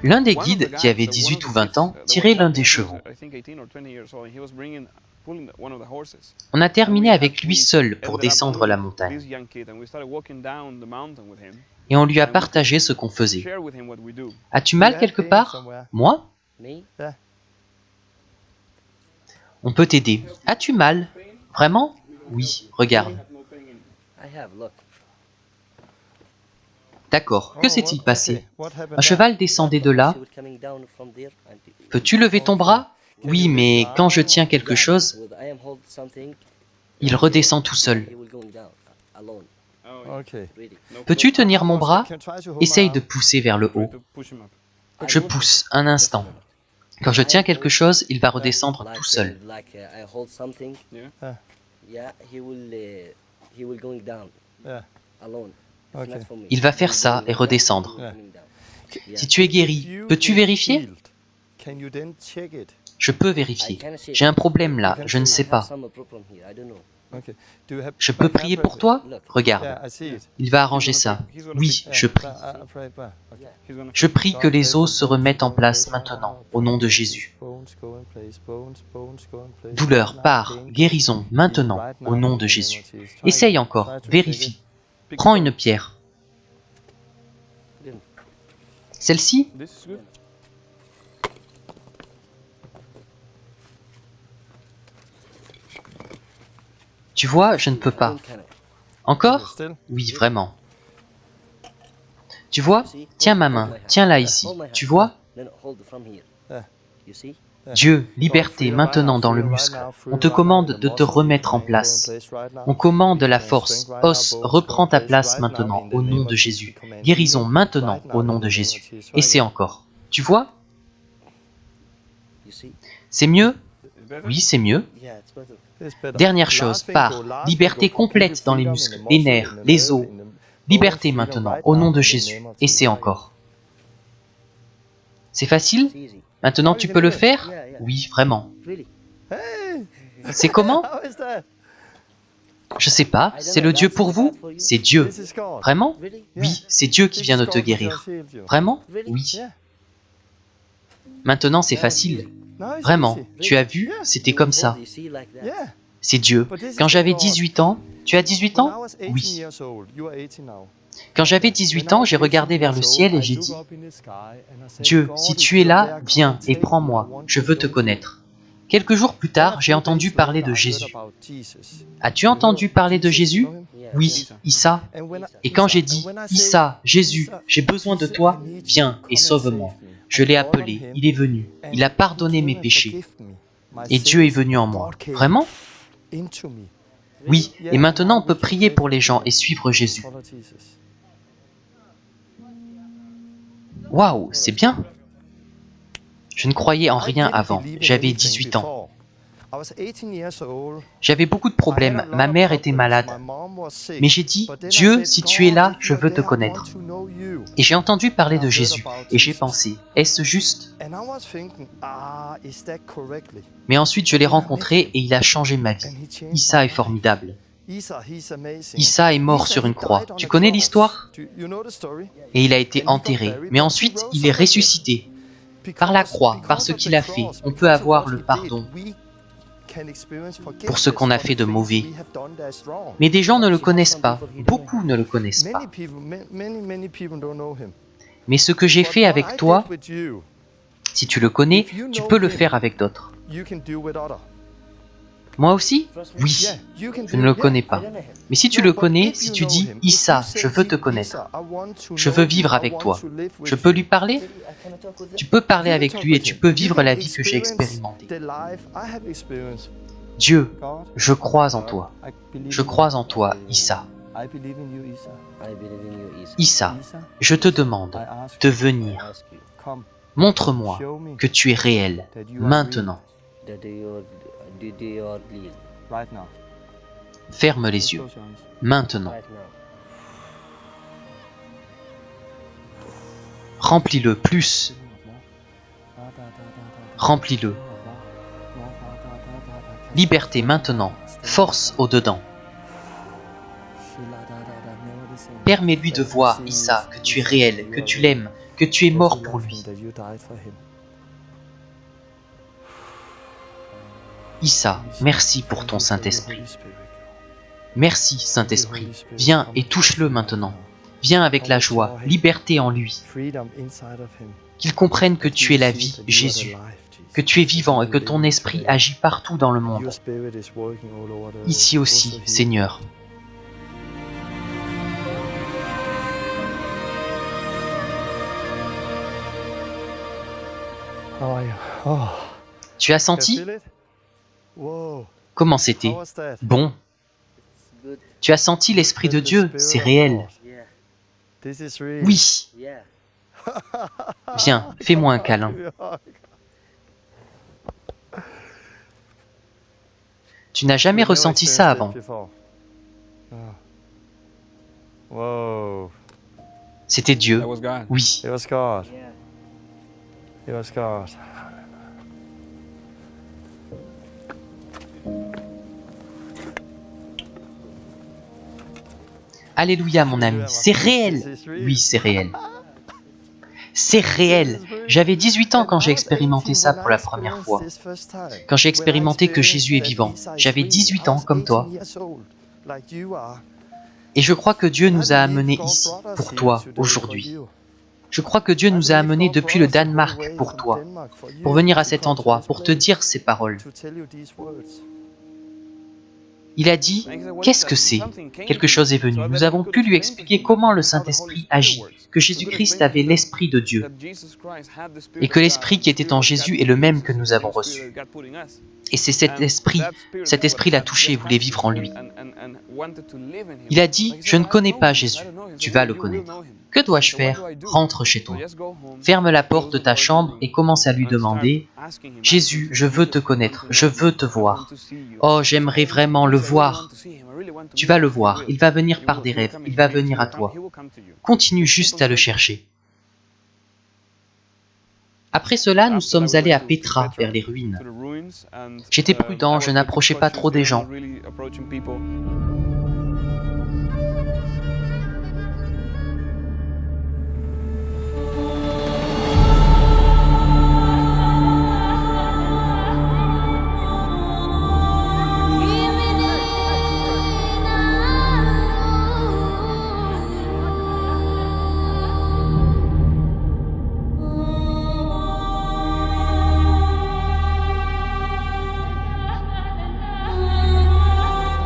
L'un des guides, qui avait 18 ou 20 ans, tirait l'un des chevaux. On a terminé avec lui seul pour descendre la montagne. Et on lui a partagé ce qu'on faisait. As-tu mal quelque part? Moi? On peut t'aider. As-tu mal? Vraiment? Oui, regarde. D'accord, que s'est-il passé? Un cheval descendait de là. Peux-tu lever ton bras? Oui, mais quand je tiens quelque chose, il redescend tout seul. Peux-tu tenir mon bras? Essaye de pousser vers le haut. Je pousse, un instant. Quand je tiens quelque chose, il va redescendre tout seul. Il va faire ça et redescendre. Si tu es guéri, peux-tu vérifier? Je peux vérifier. J'ai un problème là, je ne sais pas. Je peux prier pour toi? Regarde, il va arranger ça. Oui, je prie. Je prie que les os se remettent en place maintenant, au nom de Jésus. Douleur, part, guérison, maintenant, au nom de Jésus. Essaye encore, vérifie. Prends une pierre. Celle-ci? Tu vois, je ne peux pas. Encore? Oui, vraiment. Tu vois? Tiens ma main, tiens-la ici. Tu vois? Dieu, liberté maintenant dans le muscle. On te commande de te remettre en place. On commande la force. Os, reprends ta place maintenant, au nom de Jésus. Guérison maintenant, au nom de Jésus. Essaie encore. Tu vois? C'est mieux? Oui, c'est mieux. Dernière chose, pars. Liberté complète dans les muscles, les nerfs, les os. Liberté maintenant, au nom de Jésus. Essaie encore. C'est facile? Maintenant tu peux le faire? Oui, vraiment. C'est comment? Je sais pas, c'est le Dieu pour vous? C'est Dieu. Vraiment? Oui, c'est Dieu qui vient de te guérir. Vraiment? Oui. Maintenant c'est facile. Vraiment, tu as vu, c'était comme ça. C'est Dieu. Quand j'avais 18 ans, tu as 18 ans? Oui. Quand j'avais 18 ans, j'ai regardé vers le ciel et j'ai dit, Dieu, si tu es là, viens et prends-moi, je veux te connaître. Quelques jours plus tard, j'ai entendu parler de Jésus. As-tu entendu parler de Jésus? Oui, Issa. Et quand j'ai dit, Issa, Jésus, j'ai besoin de toi, viens et sauve-moi. Je l'ai appelé, il est venu, il a pardonné mes péchés. Et Dieu est venu en moi. Vraiment? Oui, et maintenant on peut prier pour les gens et suivre Jésus. Waouh, c'est bien. Je ne croyais en rien avant, j'avais 18 ans. J'avais beaucoup de problèmes, ma mère était malade. Mais j'ai dit, Dieu, si tu es là, je veux te connaître. Et j'ai entendu parler de Jésus, et j'ai pensé, est-ce juste? Mais ensuite je l'ai rencontré et il a changé ma vie. Issa est formidable. Issa est mort sur une croix. Tu connais l'histoire? Et il a été enterré. Mais ensuite, il est ressuscité. Par la croix, par ce qu'il a fait, on peut avoir le pardon pour ce qu'on a fait de mauvais. Mais des gens ne le connaissent pas. Beaucoup ne le connaissent pas. Mais ce que j'ai fait avec toi, si tu le connais, tu peux le faire avec d'autres. Moi aussi? Oui, je ne le connais pas. Mais si tu le connais, si tu dis « Issa, je veux te connaître, je veux vivre avec toi », je peux lui parler? Tu peux parler avec lui et tu peux vivre la vie que j'ai expérimentée. Dieu, je crois en toi. Je crois en toi, Issa. Issa, je te demande de venir. Montre-moi que tu es réel, maintenant. Ferme les yeux, maintenant. Remplis-le plus. Remplis-le. Liberté maintenant, force au-dedans. Permets-lui de voir, Issa, que tu es réel, que tu l'aimes, que tu es mort pour lui. Issa, merci pour ton Saint-Esprit. Merci, Saint-Esprit. Viens et touche-le maintenant. Viens avec la joie, liberté en lui. Qu'il comprenne que tu es la vie, Jésus, que tu es vivant et que ton esprit agit partout dans le monde. Ici aussi, Seigneur. Tu as senti? Comment c'était? Bon. Tu as senti l'Esprit de Dieu, c'est réel. Oui. Viens, fais-moi un câlin. Tu n'as jamais ressenti ça avant. C'était Dieu. Oui. Alléluia, mon ami, c'est réel. Oui, c'est réel. C'est réel. J'avais 18 ans quand j'ai expérimenté ça pour la première fois. Quand j'ai expérimenté que Jésus est vivant. J'avais 18 ans comme toi. Et je crois que Dieu nous a amenés ici, pour toi, aujourd'hui. Je crois que Dieu nous a amenés depuis le Danemark pour toi, pour venir à cet endroit, pour te dire ces paroles. Il a dit, qu'est-ce que c'est? Quelque chose est venu. Nous avons pu lui expliquer comment le Saint-Esprit agit, que Jésus-Christ avait l'Esprit de Dieu, et que l'Esprit qui était en Jésus est le même que nous avons reçu. Et c'est cet Esprit l'a touché et voulait vivre en lui. Il a dit, je ne connais pas Jésus, tu vas le connaître. Que dois-je faire? Rentre chez toi. Ferme la porte de ta chambre et commence à lui demander, Jésus, je veux te connaître, je veux te voir. Oh, j'aimerais vraiment le voir. Tu vas le voir, il va venir par des rêves, il va venir à toi. Continue juste à le chercher. Après cela, nous sommes allés à Petra, vers les ruines. J'étais prudent, je n'approchais pas trop des gens.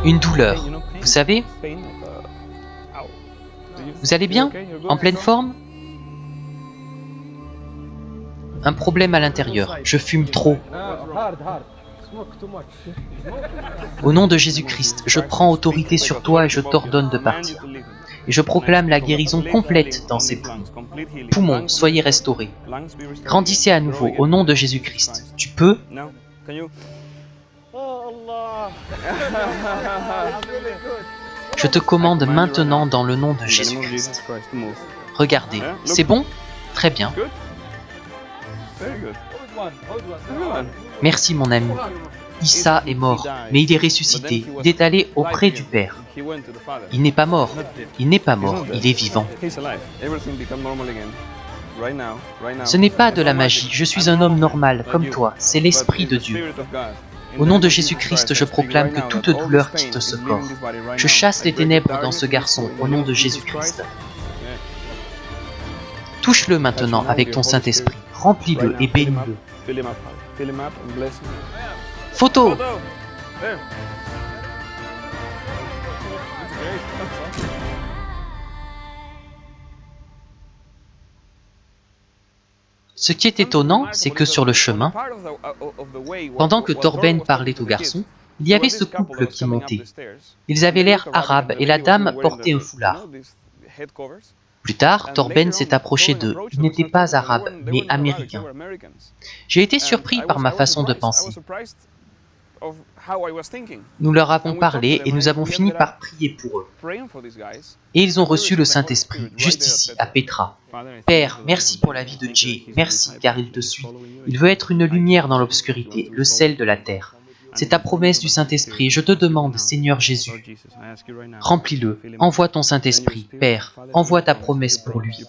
Une douleur, vous savez? Vous allez bien? En pleine forme? Un problème à l'intérieur, je fume trop. Au nom de Jésus-Christ, je prends autorité sur toi et je t'ordonne de partir. Et je proclame la guérison complète dans ces poumons. Poumons, soyez restaurés. Grandissez à nouveau, au nom de Jésus-Christ. Tu peux? Je te commande maintenant dans le nom de Jésus-Christ. Regardez, c'est bon? Très bien. Merci mon ami. Issa est mort, mais il est ressuscité. Il est allé auprès du Père. Il n'est pas mort. Il n'est pas mort. Il est vivant. Ce n'est pas de la magie. Je suis un homme normal, comme toi. C'est l'Esprit de Dieu. Au nom de Jésus-Christ, je proclame que toute douleur quitte ce corps. Je chasse les ténèbres dans ce garçon, au nom de Jésus-Christ. Touche-le maintenant avec ton Saint-Esprit. Remplis-le et bénis-le. Photo! Ce qui est étonnant, c'est que sur le chemin, pendant que Torben parlait au garçon, il y avait ce couple qui montait. Ils avaient l'air arabes et la dame portait un foulard. Plus tard, Torben s'est approché d'eux. Il n'était pas arabe, mais américain. J'ai été surpris par ma façon de penser. Nous leur avons parlé et nous avons fini par prier pour eux. Et ils ont reçu le Saint-Esprit, juste ici, à Petra. Père, merci pour la vie de Jay, merci car il te suit. Il veut être une lumière dans l'obscurité, le sel de la terre. C'est ta promesse du Saint-Esprit. Je te demande, Seigneur Jésus, remplis-le. Envoie ton Saint-Esprit, Père. Envoie ta promesse pour lui.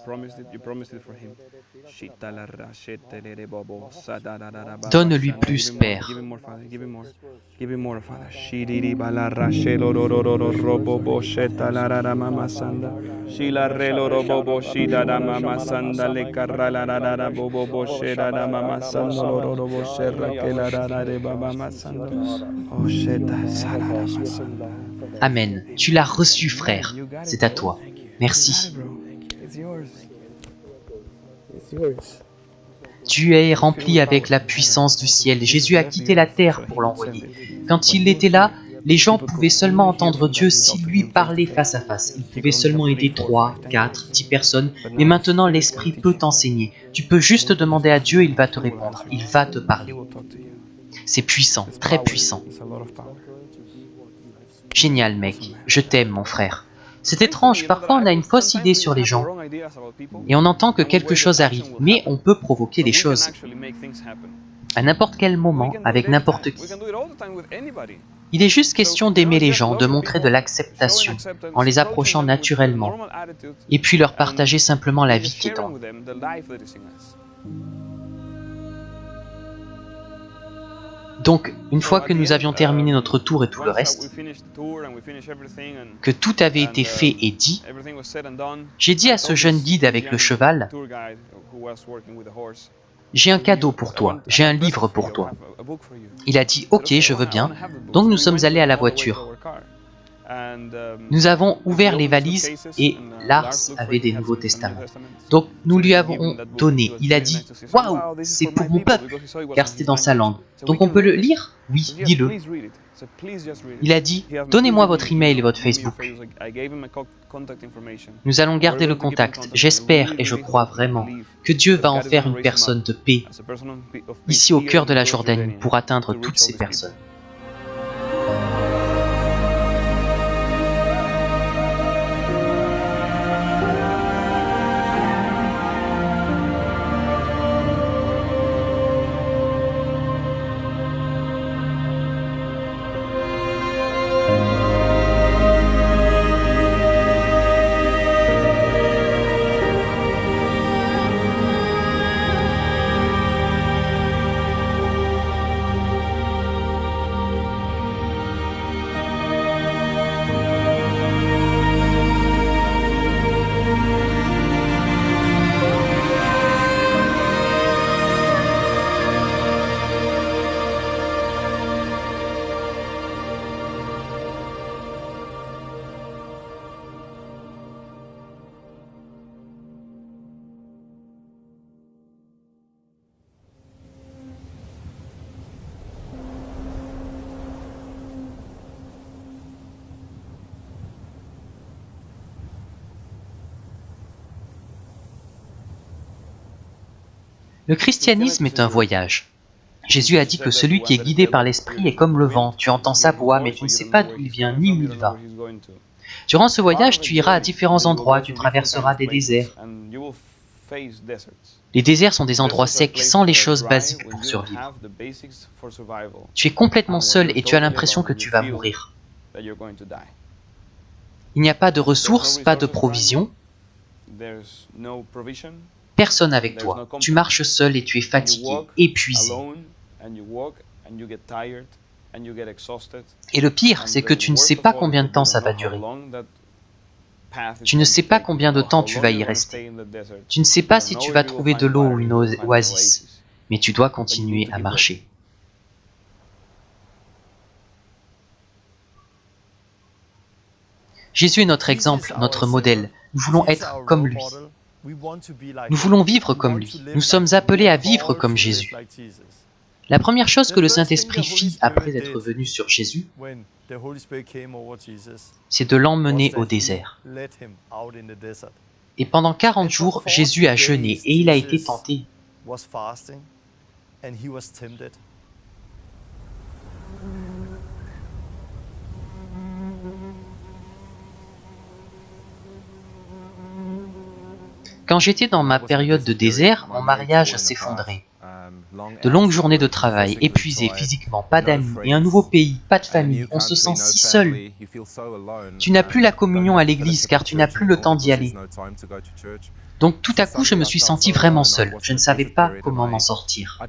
Donne-lui plus, Père. Amen. Tu l'as reçu, frère. C'est à toi. Merci. Dieu est rempli avec la puissance du ciel. Jésus a quitté la terre pour l'envoyer. Quand il était là, les gens pouvaient seulement entendre Dieu s'il lui parlait face à face. Il pouvait seulement aider 3, 4, 10 personnes. Mais maintenant, l'Esprit peut t'enseigner. Tu peux juste demander à Dieu et il va te répondre. Il va te parler. C'est puissant, très puissant. Génial, mec. Je t'aime, mon frère. C'est étrange, parfois on a une fausse idée sur les gens. Et on entend que quelque chose arrive, mais on peut provoquer des choses. À n'importe quel moment, avec n'importe qui. Il est juste question d'aimer les gens, de montrer de l'acceptation, en les approchant naturellement, et puis leur partager simplement la vie qui est en eux. Donc, une fois que nous avions terminé notre tour et tout le reste, que tout avait été fait et dit, j'ai dit à ce jeune guide avec le cheval, j'ai un cadeau pour toi, j'ai un livre pour toi. Il a dit, ok, je veux bien. Donc nous sommes allés à la voiture. Nous avons ouvert les valises et Lars avait des Nouveaux Testaments. Donc nous lui avons donné. Il a dit « Waouh, c'est pour mon peuple !» car c'était dans sa langue. Donc on peut le lire? Oui, dis-le. Il a dit « Donnez-moi votre email et votre Facebook. » Nous allons garder le contact. J'espère et je crois vraiment que Dieu va en faire une personne de paix ici au cœur de la Jordanie pour atteindre toutes ces personnes. Le christianisme est un voyage. Jésus a dit que celui qui est guidé par l'Esprit est comme le vent. Tu entends sa voix, mais tu ne sais pas d'où il vient ni où il va. Durant ce voyage, tu iras à différents endroits, tu traverseras des déserts. Les déserts sont des endroits secs, sans les choses basiques pour survivre. Tu es complètement seul et tu as l'impression que tu vas mourir. Il n'y a pas de ressources, pas de provisions. Personne avec toi. Tu marches seul et tu es fatigué, épuisé. Et le pire, c'est que tu ne sais pas combien de temps ça va durer. Tu ne sais pas combien de temps tu vas y rester. Tu ne sais pas si tu vas trouver de l'eau ou une oasis, mais tu dois continuer à marcher. Jésus est notre exemple, notre modèle. Nous voulons être comme lui. Nous voulons vivre comme lui. Nous sommes appelés à vivre comme Jésus. La première chose que le Saint-Esprit fit après être venu sur Jésus, c'est de l'emmener au désert. Et pendant 40 jours, Jésus a jeûné et il a été tenté. Quand j'étais dans ma période de désert, mon mariage s'effondrait. De longues journées de travail, épuisé physiquement, pas d'amis et un nouveau pays, pas de famille, on se sent si seul. Tu n'as plus la communion à l'église car tu n'as plus le temps d'y aller. Donc tout à coup, je me suis senti vraiment seul. Je ne savais pas comment m'en sortir.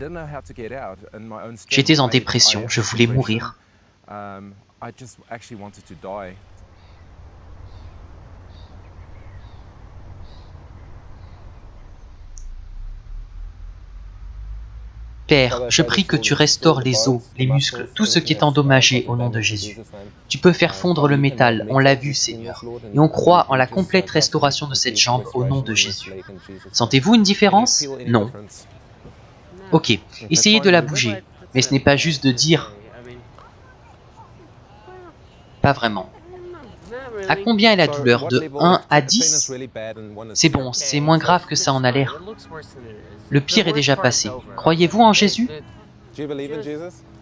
J'étais en dépression, je voulais mourir. Père, je prie que tu restaures les os, les muscles, tout ce qui est endommagé au nom de Jésus. Tu peux faire fondre le métal, on l'a vu, Seigneur, et on croit en la complète restauration de cette jambe au nom de Jésus. Sentez-vous une différence? Non. Ok, essayez de la bouger, mais ce n'est pas juste de dire... Pas vraiment. À combien est la douleur? De 1 à 10? C'est bon, c'est moins grave que ça en a l'air. Le pire est déjà passé. Croyez-vous en Jésus?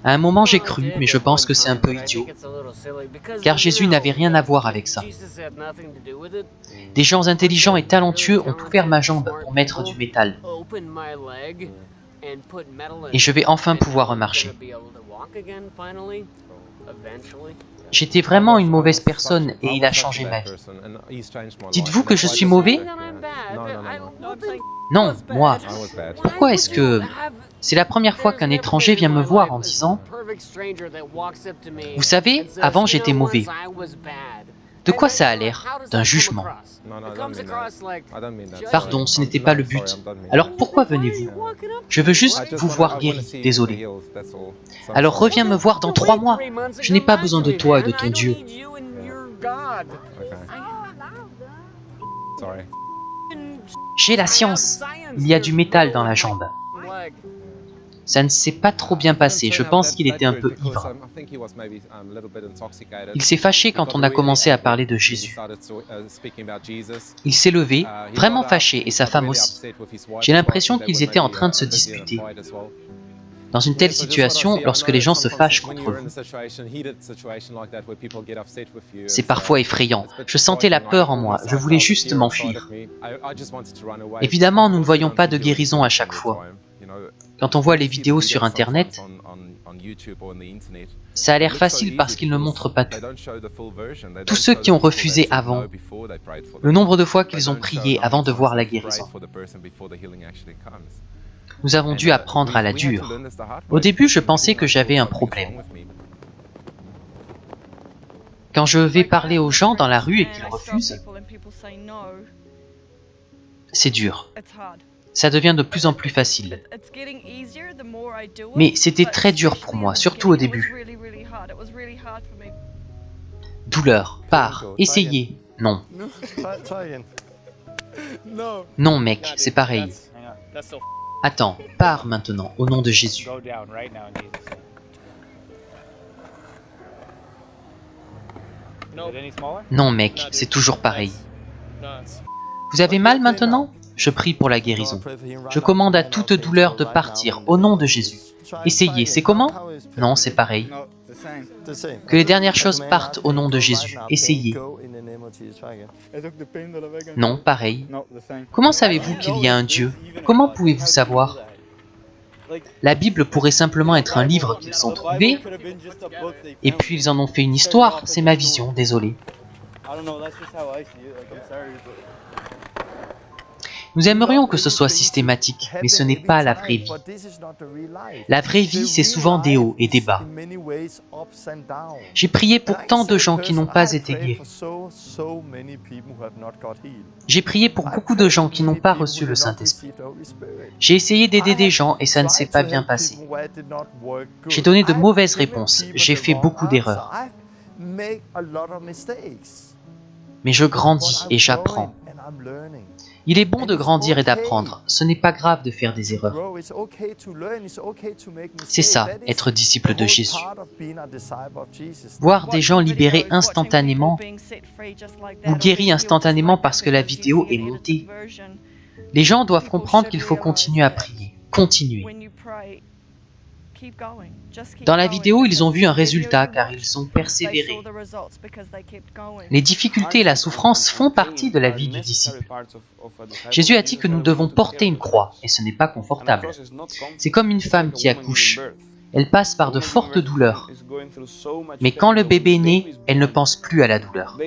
À un moment j'ai cru, mais je pense que c'est un peu idiot. Car Jésus n'avait rien à voir avec ça. Des gens intelligents et talentueux ont ouvert ma jambe pour mettre du métal. Et je vais enfin pouvoir marcher. J'étais vraiment une mauvaise personne et il a changé ma vie. Dites-vous que je suis mauvais? Non, moi. Pourquoi est-ce que... C'est la première fois qu'un étranger vient me voir en disant « Vous savez, avant j'étais mauvais. » De quoi ça a l'air? D'un jugement. Pardon, ce n'était pas le but. Alors pourquoi venez-vous? Je veux juste vous voir guéri, désolé. Alors reviens me voir dans 3 mois. Je n'ai pas besoin de toi et de ton Dieu. J'ai la science. Il y a du métal dans la jambe. Ça ne s'est pas trop bien passé, je pense qu'il était un peu ivre. Il s'est fâché quand on a commencé à parler de Jésus. Il s'est levé, vraiment fâché, et sa femme aussi. J'ai l'impression qu'ils étaient en train de se disputer. Dans une telle situation, lorsque les gens se fâchent contre vous, c'est parfois effrayant. Je sentais la peur en moi, je voulais juste m'enfuir. Évidemment, nous ne voyons pas de guérison à chaque fois. Quand on voit les vidéos sur Internet, ça a l'air facile parce qu'ils ne montrent pas tout. Tous ceux qui ont refusé avant, le nombre de fois qu'ils ont prié avant de voir la guérison. Nous avons dû apprendre à la dure. Au début, je pensais que j'avais un problème. Quand je vais parler aux gens dans la rue et qu'ils refusent, c'est dur. Ça devient de plus en plus facile. Mais c'était très dur pour moi, surtout au début. Douleur, pars, essayez. Non. Non mec, c'est pareil. Attends, pars maintenant, au nom de Jésus. Non mec, c'est toujours pareil. Vous avez mal maintenant? Je prie pour la guérison. Je commande à toute douleur de partir, au nom de Jésus. Essayez, c'est comment? Non, c'est pareil. Que les dernières choses partent au nom de Jésus. Essayez. Non, pareil. Comment savez-vous qu'il y a un Dieu? Comment pouvez-vous savoir? La Bible pourrait simplement être un livre qu'ils ont trouvé, et puis ils en ont fait une histoire. C'est ma vision, désolé. Nous aimerions que ce soit systématique, mais ce n'est pas la vraie vie. La vraie vie, c'est souvent des hauts et des bas. J'ai prié pour tant de gens qui n'ont pas été guéris. J'ai prié pour beaucoup de gens qui n'ont pas reçu le Saint-Esprit. J'ai essayé d'aider des gens et ça ne s'est pas bien passé. J'ai donné de mauvaises réponses. J'ai fait beaucoup d'erreurs. Mais je grandis et j'apprends. Il est bon de grandir et d'apprendre. Ce n'est pas grave de faire des erreurs. C'est ça, être disciple de Jésus. Voir des gens libérés instantanément ou guéris instantanément parce que la vidéo est montée. Les gens doivent comprendre qu'il faut continuer à prier. Continuer. Dans la vidéo, ils ont vu un résultat car ils ont persévéré. Les difficultés et la souffrance font partie de la vie du disciple. Jésus a dit que nous devons porter une croix et ce n'est pas confortable. C'est comme une femme qui accouche. Elle passe par de fortes douleurs. Mais quand le bébé naît, elle ne pense plus à la douleur.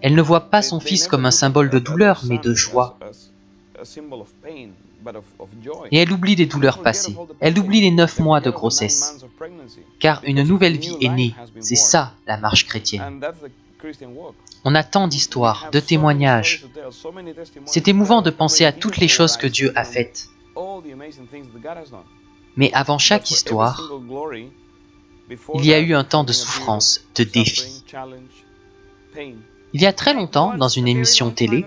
Elle ne voit pas son fils comme un symbole de douleur, mais de joie. Et elle oublie les douleurs passées. Elle oublie les 9 mois de grossesse. Car une nouvelle vie est née. C'est ça, la marche chrétienne. On a tant d'histoires, de témoignages. C'est émouvant de penser à toutes les choses que Dieu a faites. Mais avant chaque histoire, il y a eu un temps de souffrance, de défi. Il y a très longtemps, dans une émission télé,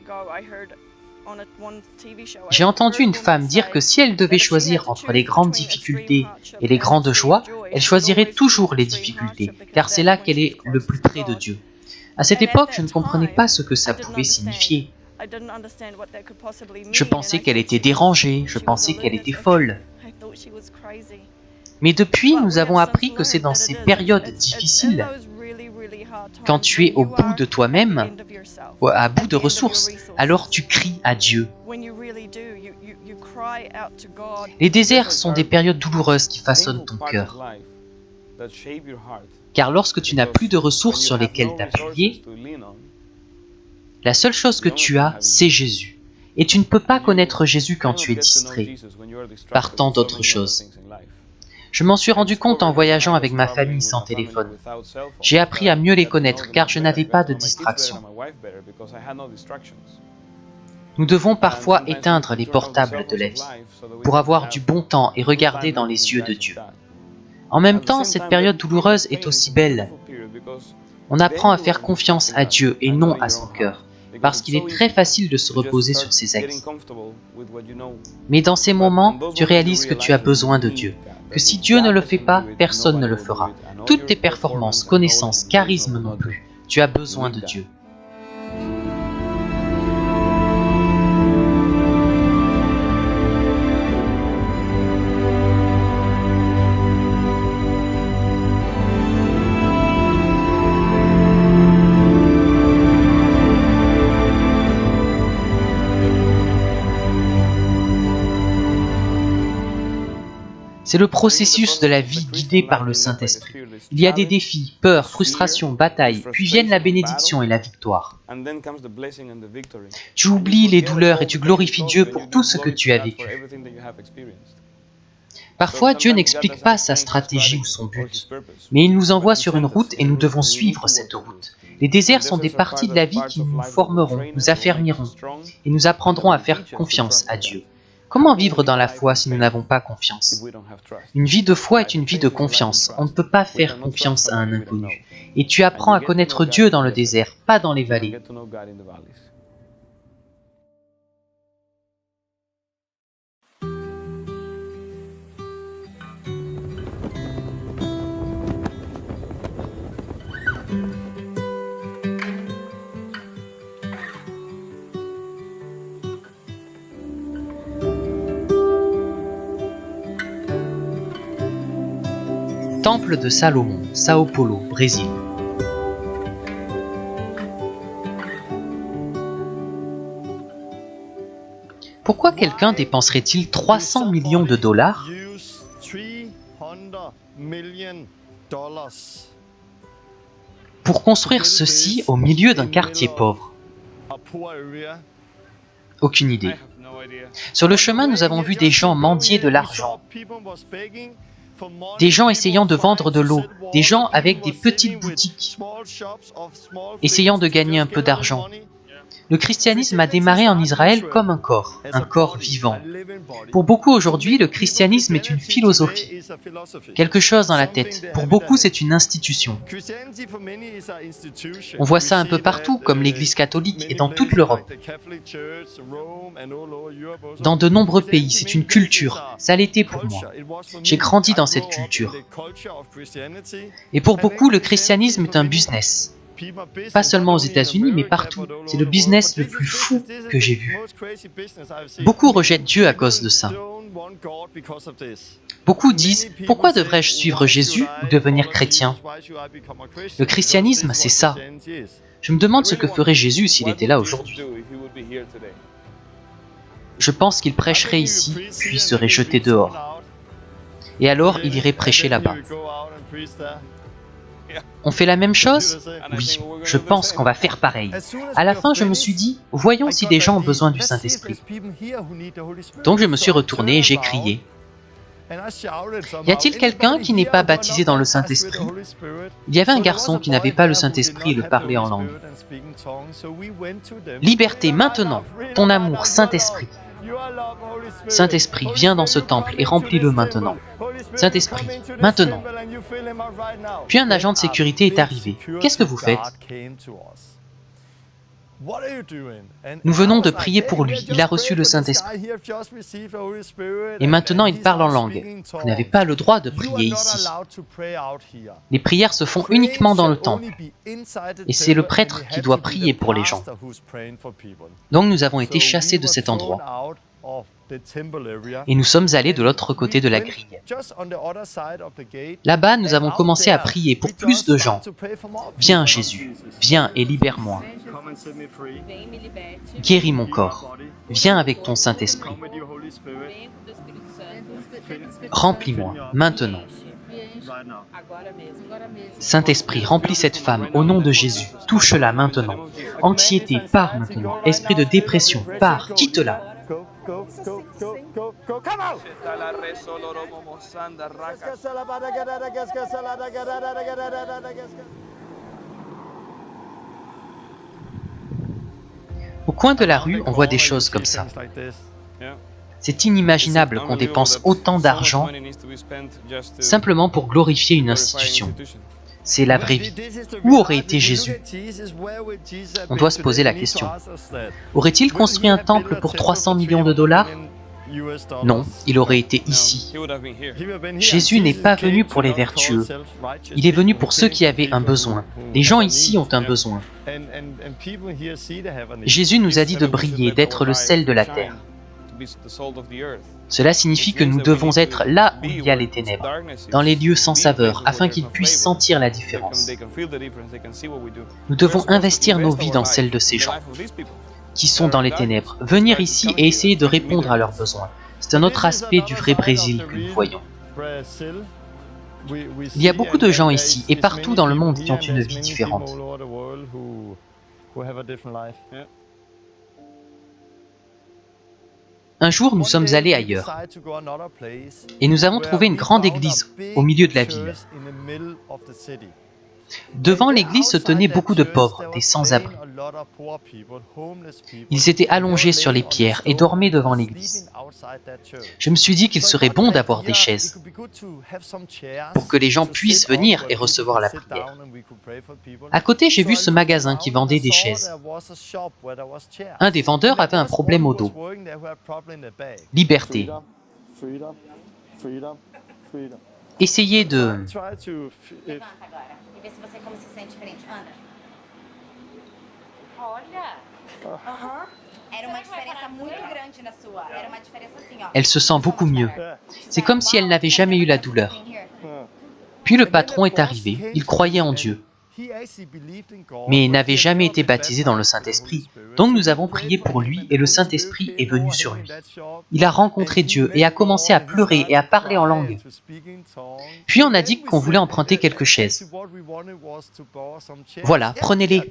j'ai entendu une femme dire que si elle devait choisir entre les grandes difficultés et les grandes joies, elle choisirait toujours les difficultés, car c'est là qu'elle est le plus près de Dieu. À cette époque, je ne comprenais pas ce que ça pouvait signifier. Je pensais qu'elle était dérangée, je pensais qu'elle était folle. Mais depuis, nous avons appris que c'est dans ces périodes difficiles, quand tu es au bout de toi-même, à bout de ressources, alors tu cries à Dieu. Les déserts sont des périodes douloureuses qui façonnent ton cœur. Car lorsque tu n'as plus de ressources sur lesquelles t'appuyer, la seule chose que tu as, c'est Jésus. Et tu ne peux pas connaître Jésus quand tu es distrait par tant d'autres choses. Je m'en suis rendu compte en voyageant avec ma famille sans téléphone. J'ai appris à mieux les connaître car je n'avais pas de distraction. Nous devons parfois éteindre les portables de la vie pour avoir du bon temps et regarder dans les yeux de Dieu. En même temps, cette période douloureuse est aussi belle. On apprend à faire confiance à Dieu et non à son cœur, parce qu'il est très facile de se reposer sur ses acquis. Mais dans ces moments, tu réalises que tu as besoin de Dieu, que si Dieu ne le fait pas, personne ne le fera. Toutes tes performances, connaissances, charisme non plus. Tu as besoin de Dieu. C'est le processus de la vie guidé par le Saint-Esprit. Il y a des défis, peurs, frustrations, batailles, puis viennent la bénédiction et la victoire. Tu oublies les douleurs et tu glorifies Dieu pour tout ce que tu as vécu. Parfois, Dieu n'explique pas sa stratégie ou son but, mais il nous envoie sur une route et nous devons suivre cette route. Les déserts sont des parties de la vie qui nous formeront, nous affermiront, et nous apprendrons à faire confiance à Dieu. Comment vivre dans la foi si nous n'avons pas confiance? Une vie de foi est une vie de confiance. On ne peut pas faire confiance à un inconnu. Et tu apprends à connaître Dieu dans le désert, pas dans les vallées. Temple de Salomon, Sao Paulo, Brésil. Pourquoi quelqu'un dépenserait-il 300 millions de dollars pour construire ceci au milieu d'un quartier pauvre? Aucune idée. Sur le chemin, nous avons vu des gens mendier de l'argent, des gens essayant de vendre de l'eau, des gens avec des petites boutiques, essayant de gagner un peu d'argent. Le christianisme a démarré en Israël comme un corps vivant. Pour beaucoup aujourd'hui, le christianisme est une philosophie, quelque chose dans la tête. Pour beaucoup, c'est une institution. On voit ça un peu partout, comme l'Église catholique et dans toute l'Europe. Dans de nombreux pays, c'est une culture. Ça l'était pour moi. J'ai grandi dans cette culture. Et pour beaucoup, le christianisme est un business. Pas seulement aux États-Unis, mais partout. C'est le business le plus fou que j'ai vu. Beaucoup rejettent Dieu à cause de ça. Beaucoup disent « Pourquoi devrais-je suivre Jésus ou devenir chrétien ?» Le christianisme, c'est ça. Je me demande ce que ferait Jésus s'il était là aujourd'hui. Je pense qu'il prêcherait ici, puis serait jeté dehors. Et alors, il irait prêcher là-bas. On fait la même chose? Oui, je pense qu'on va faire pareil. À la fin, je me suis dit, voyons si des gens ont besoin du Saint-Esprit. Donc je me suis retourné et j'ai crié. Y a-t-il quelqu'un qui n'est pas baptisé dans le Saint-Esprit? Il y avait un garçon qui n'avait pas le Saint-Esprit et le parlait en langue. Liberté maintenant, ton amour, Saint-Esprit. Saint-Esprit, viens dans ce temple et remplis-le maintenant. Saint-Esprit, maintenant. Puis un agent de sécurité est arrivé. Qu'est-ce que vous faites? Nous venons de prier pour lui. Il a reçu le Saint-Esprit. Et maintenant il parle en langue. Vous n'avez pas le droit de prier ici. Les prières se font uniquement dans le temple. Et c'est le prêtre qui doit prier pour les gens. Donc nous avons été chassés de cet endroit. Et nous sommes allés de l'autre côté de la grille. Là-bas, nous avons commencé à prier pour plus de gens. Viens Jésus, viens et libère-moi. Guéris mon corps. Viens avec ton Saint-Esprit. Remplis-moi, maintenant. Saint-Esprit, remplis cette femme, au nom de Jésus. Touche-la maintenant. Anxiété, pars maintenant. Esprit de dépression, pars, quitte-la. Au coin de la rue, on voit des choses comme ça. C'est inimaginable qu'on dépense autant d'argent simplement pour glorifier une institution. C'est la vraie vie. Où aurait été Jésus? On doit se poser la question. Aurait-il construit un temple pour 300 millions de dollars? Non, il aurait été ici. Jésus n'est pas venu pour les vertueux. Il est venu pour ceux qui avaient un besoin. Les gens ici ont un besoin. Jésus nous a dit de briller, d'être le sel de la terre. Cela signifie que nous devons être là où il y a les ténèbres, dans les lieux sans saveur, afin qu'ils puissent sentir la différence. Nous devons investir nos vies dans celles de ces gens qui sont dans les ténèbres, venir ici et essayer de répondre à leurs besoins. C'est un autre aspect du vrai Brésil que nous voyons. Il y a beaucoup de gens ici et partout dans le monde qui ont une vie différente. Un jour, nous sommes allés ailleurs et nous avons trouvé une grande église au milieu de la ville. Devant l'église se tenaient beaucoup de pauvres, des sans-abri. Ils étaient allongés sur les pierres et dormaient devant l'église. Je me suis dit qu'il serait bon d'avoir des chaises pour que les gens puissent venir et recevoir la prière. À côté, j'ai vu ce magasin qui vendait des chaises. Un des vendeurs avait un problème au dos. Liberté. Essayez de... E ver se você como se sente diferente. Anda. Olha. Era uma diferença muito grande na sua. Era uma diferença assim, ó. Elle se sent beaucoup mieux. C'est comme si elle n'avait jamais eu la douleur. Puis le patron est arrivé, il croyait en Dieu, mais n'avait jamais été baptisé dans le Saint-Esprit. Donc nous avons prié pour lui et le Saint-Esprit est venu sur lui. Il a rencontré Dieu et a commencé à pleurer et à parler en langue. Puis on a dit qu'on voulait emprunter quelques chaises. Voilà, prenez-les.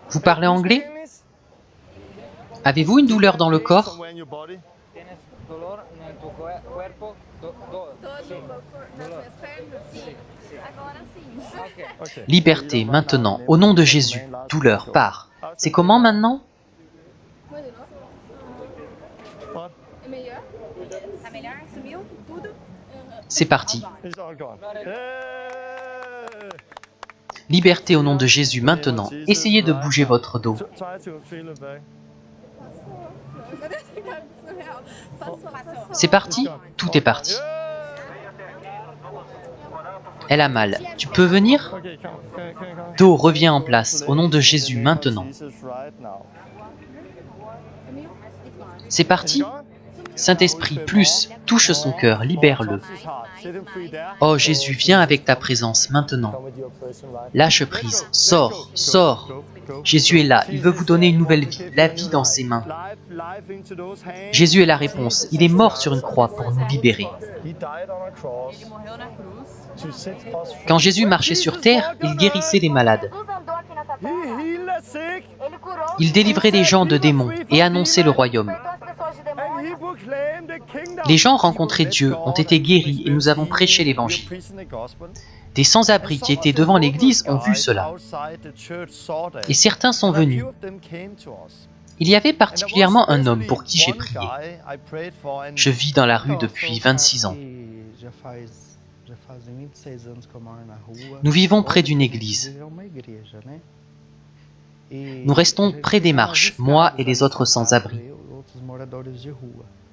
Vous parlez anglais? Avez-vous une douleur dans le corps? Liberté, maintenant, au nom de Jésus. Douleur, pars. C'est comment maintenant? C'est parti. Liberté au nom de Jésus maintenant. Essayez de bouger votre dos. C'est parti? Tout est parti. Elle a mal. Tu peux venir? Dos, reviens en place. Au nom de Jésus maintenant. C'est parti? Saint-Esprit, plus, touche son cœur, libère-le. Oh Jésus, viens avec ta présence maintenant. Lâche prise, sors, sors. Jésus est là, il veut vous donner une nouvelle vie, la vie dans ses mains. Jésus est la réponse, il est mort sur une croix pour nous libérer. Quand Jésus marchait sur terre, il guérissait les malades. Il délivrait les gens de démons et annonçait le royaume. Les gens rencontraient Dieu, ont été guéris et nous avons prêché l'évangile. Des sans-abri qui étaient devant l'église ont vu cela. Et certains sont venus. Il y avait particulièrement un homme pour qui j'ai prié. Je vis dans la rue depuis 26 ans. Nous vivons près d'une église. Nous restons près des marches, moi et les autres sans-abri.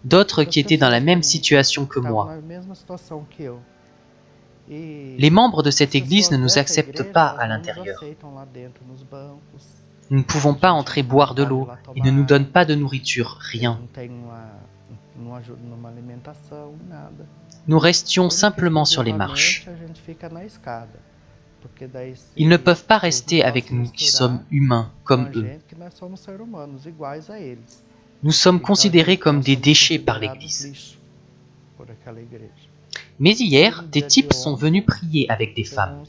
D'autres qui étaient dans la même situation que moi. Les membres de cette église ne nous acceptent pas à l'intérieur. Nous ne pouvons pas entrer boire de l'eau. Ils ne nous donnent pas de nourriture, rien. Nous restions simplement sur les marches. Ils ne peuvent pas rester avec nous qui sommes humains comme eux. Nous sommes considérés comme des déchets par l'Église. Mais hier, des types sont venus prier avec des femmes.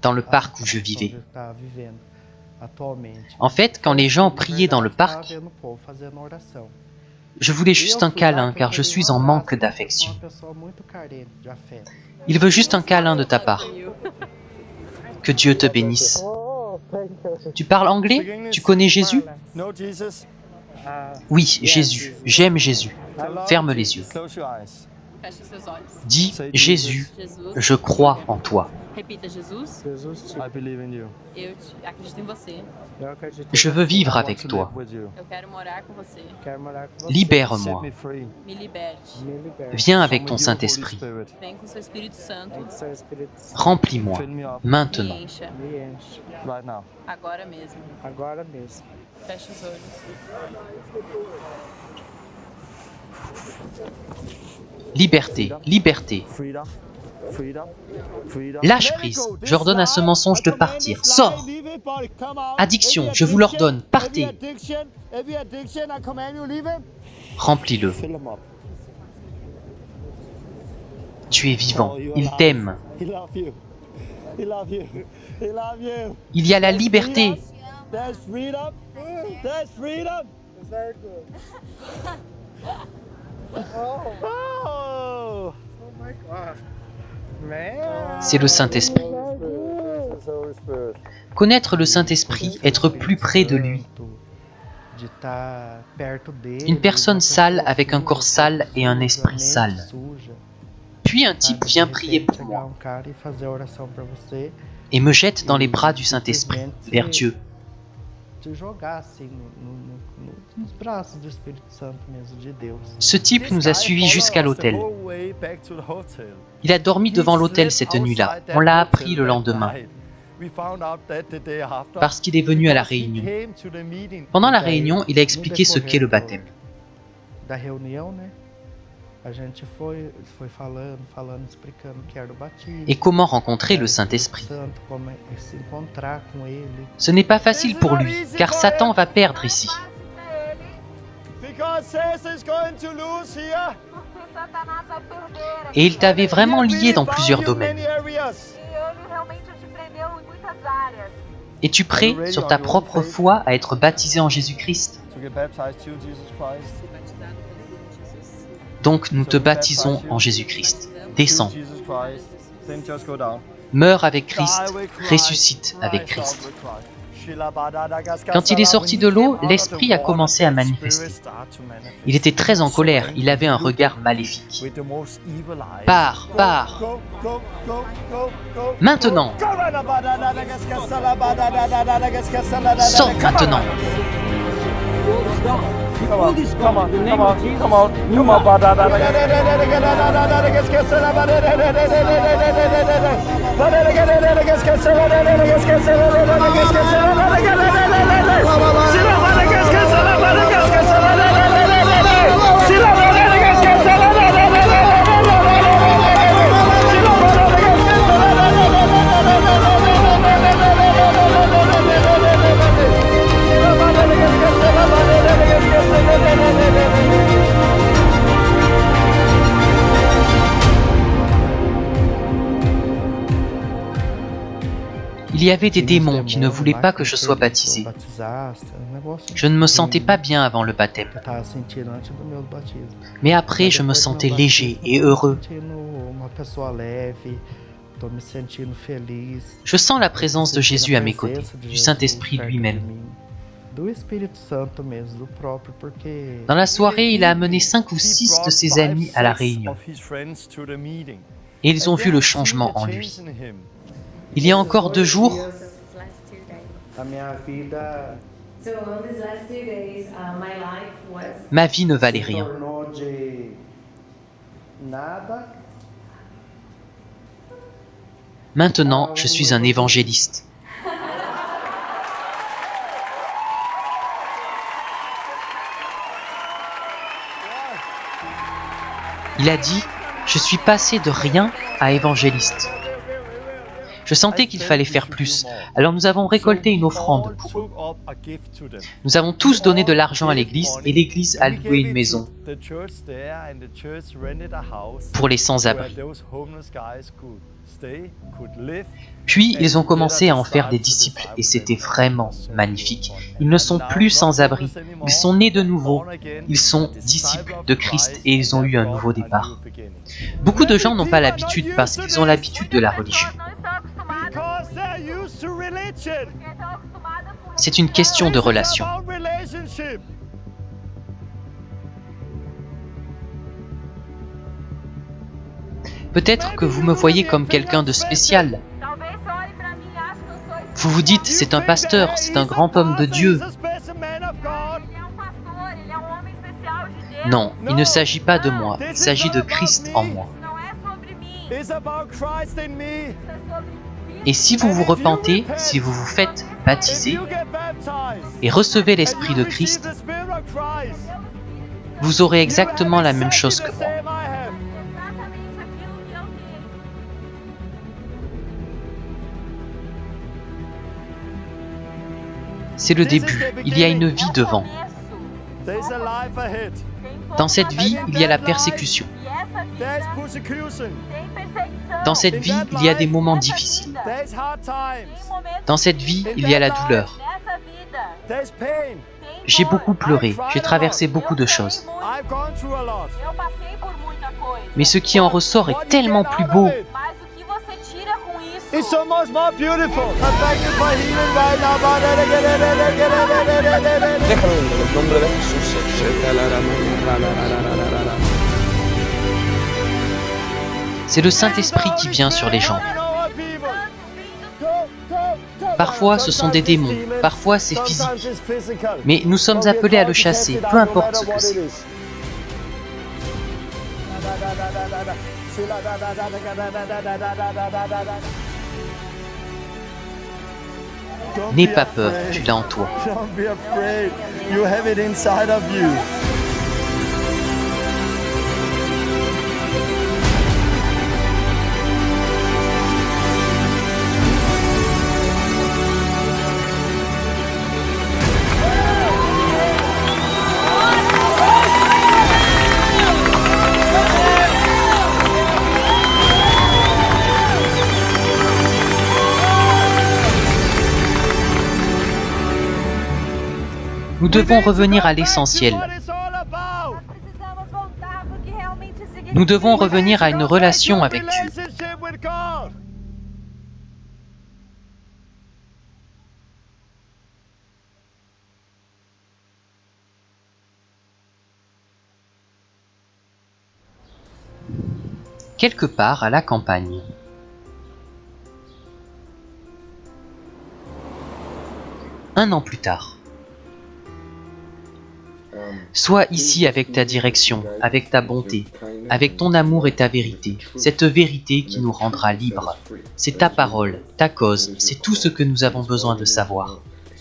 Dans le parc où je vivais. En fait, quand les gens priaient dans le parc, je voulais juste un câlin car je suis en manque d'affection. Il veut juste un câlin de ta part. Que Dieu te bénisse. Tu parles anglais? Tu connais Jésus? Oui, Jésus. J'aime Jésus. Ferme les yeux. Dis, Jésus, je crois en toi. Je veux vivre avec toi. Libère-moi. Viens avec ton Saint-Esprit. Remplis-moi maintenant. Liberté, liberté. Lâche prise, j'ordonne à ce mensonge de partir. Sors. Addiction, je vous l'ordonne, partez. Remplis-le. Tu es vivant, il t'aime. Il y a la liberté. C'est le Saint-Esprit. Connaître le Saint-Esprit, être plus près de lui. Une personne sale avec un corps sale et un esprit sale. Puis un type vient prier pour moi et me jette dans les bras du Saint-Esprit, vers Dieu. Ce type nous a suivis jusqu'à l'hôtel. Il a dormi devant l'hôtel cette nuit-là. On l'a appris le lendemain, parce qu'il est venu à la réunion. Pendant la réunion, il a expliqué ce qu'est le baptême. Et comment rencontrer le Saint-Esprit. Ce n'est pas facile pour lui, car Satan va perdre ici. Et il t'avait vraiment lié dans plusieurs domaines. Es-tu prêt, sur ta propre foi, à être baptisé en Jésus-Christ? Donc nous te baptisons en Jésus-Christ. Descends. Meurs avec Christ, ressuscite avec Christ. Quand il est sorti de l'eau, l'Esprit a commencé à manifester. Il était très en colère, il avait un regard maléfique. Pars, pars. Maintenant. Sors maintenant. Il y avait des démons qui ne voulaient pas que je sois baptisé. Je ne me sentais pas bien avant le baptême. Mais après, je me sentais léger et heureux. Je sens la présence de Jésus à mes côtés, du Saint-Esprit lui-même. Dans la soirée, il a amené 5 ou 6 de ses amis à la réunion. Et ils ont vu le changement en lui. Il y a encore 2 jours, ma vie ne valait rien. Maintenant, je suis un évangéliste. Il a dit, je suis passé de rien à évangéliste. Je sentais qu'il fallait faire plus, alors nous avons récolté une offrande pour eux. Nous avons tous donné de l'argent à l'église et l'église a loué une maison pour les sans-abri. Puis ils ont commencé à en faire des disciples et c'était vraiment magnifique. Ils ne sont plus sans-abri, ils sont nés de nouveau, ils sont disciples de Christ et ils ont eu un nouveau départ. Beaucoup de gens n'ont pas l'habitude parce qu'ils ont l'habitude de la religion. C'est une question de relation. Peut-être que vous me voyez comme quelqu'un de spécial. Vous vous dites, c'est un pasteur, c'est un grand homme de Dieu. Non, il ne s'agit pas de moi, il s'agit de Christ en moi. Et si vous vous repentez, si vous vous faites baptiser et recevez l'Esprit de Christ, vous aurez exactement la même chose que moi. C'est le début, il y a une vie devant. Dans cette vie, il y a la persécution. Dans cette vie, il y a des moments difficiles. Dans cette vie, il y a la douleur. J'ai beaucoup pleuré, j'ai traversé beaucoup de choses. Mais ce qui en ressort est tellement plus beau. It's so much more beautiful. And thank you for healing right now. Déjalo en el nombre de Jesús. C'est le Saint-Esprit qui vient sur les gens. Parfois ce sont des démons, parfois c'est physique. Mais nous sommes appelés à le chasser, peu importe ce que c'est. N'aie pas peur, tu l'as en toi. Don't be afraid. You have it inside of you. Nous devons revenir à l'essentiel. Precisamos voltar pro que realmente significa. Nous devons revenir à une relation avec Dieu. Quelque part à la campagne. Un an plus tard. Sois ici avec ta direction, avec ta bonté, avec ton amour et ta vérité, cette vérité qui nous rendra libres. C'est ta parole, ta cause, c'est tout ce que nous avons besoin de savoir.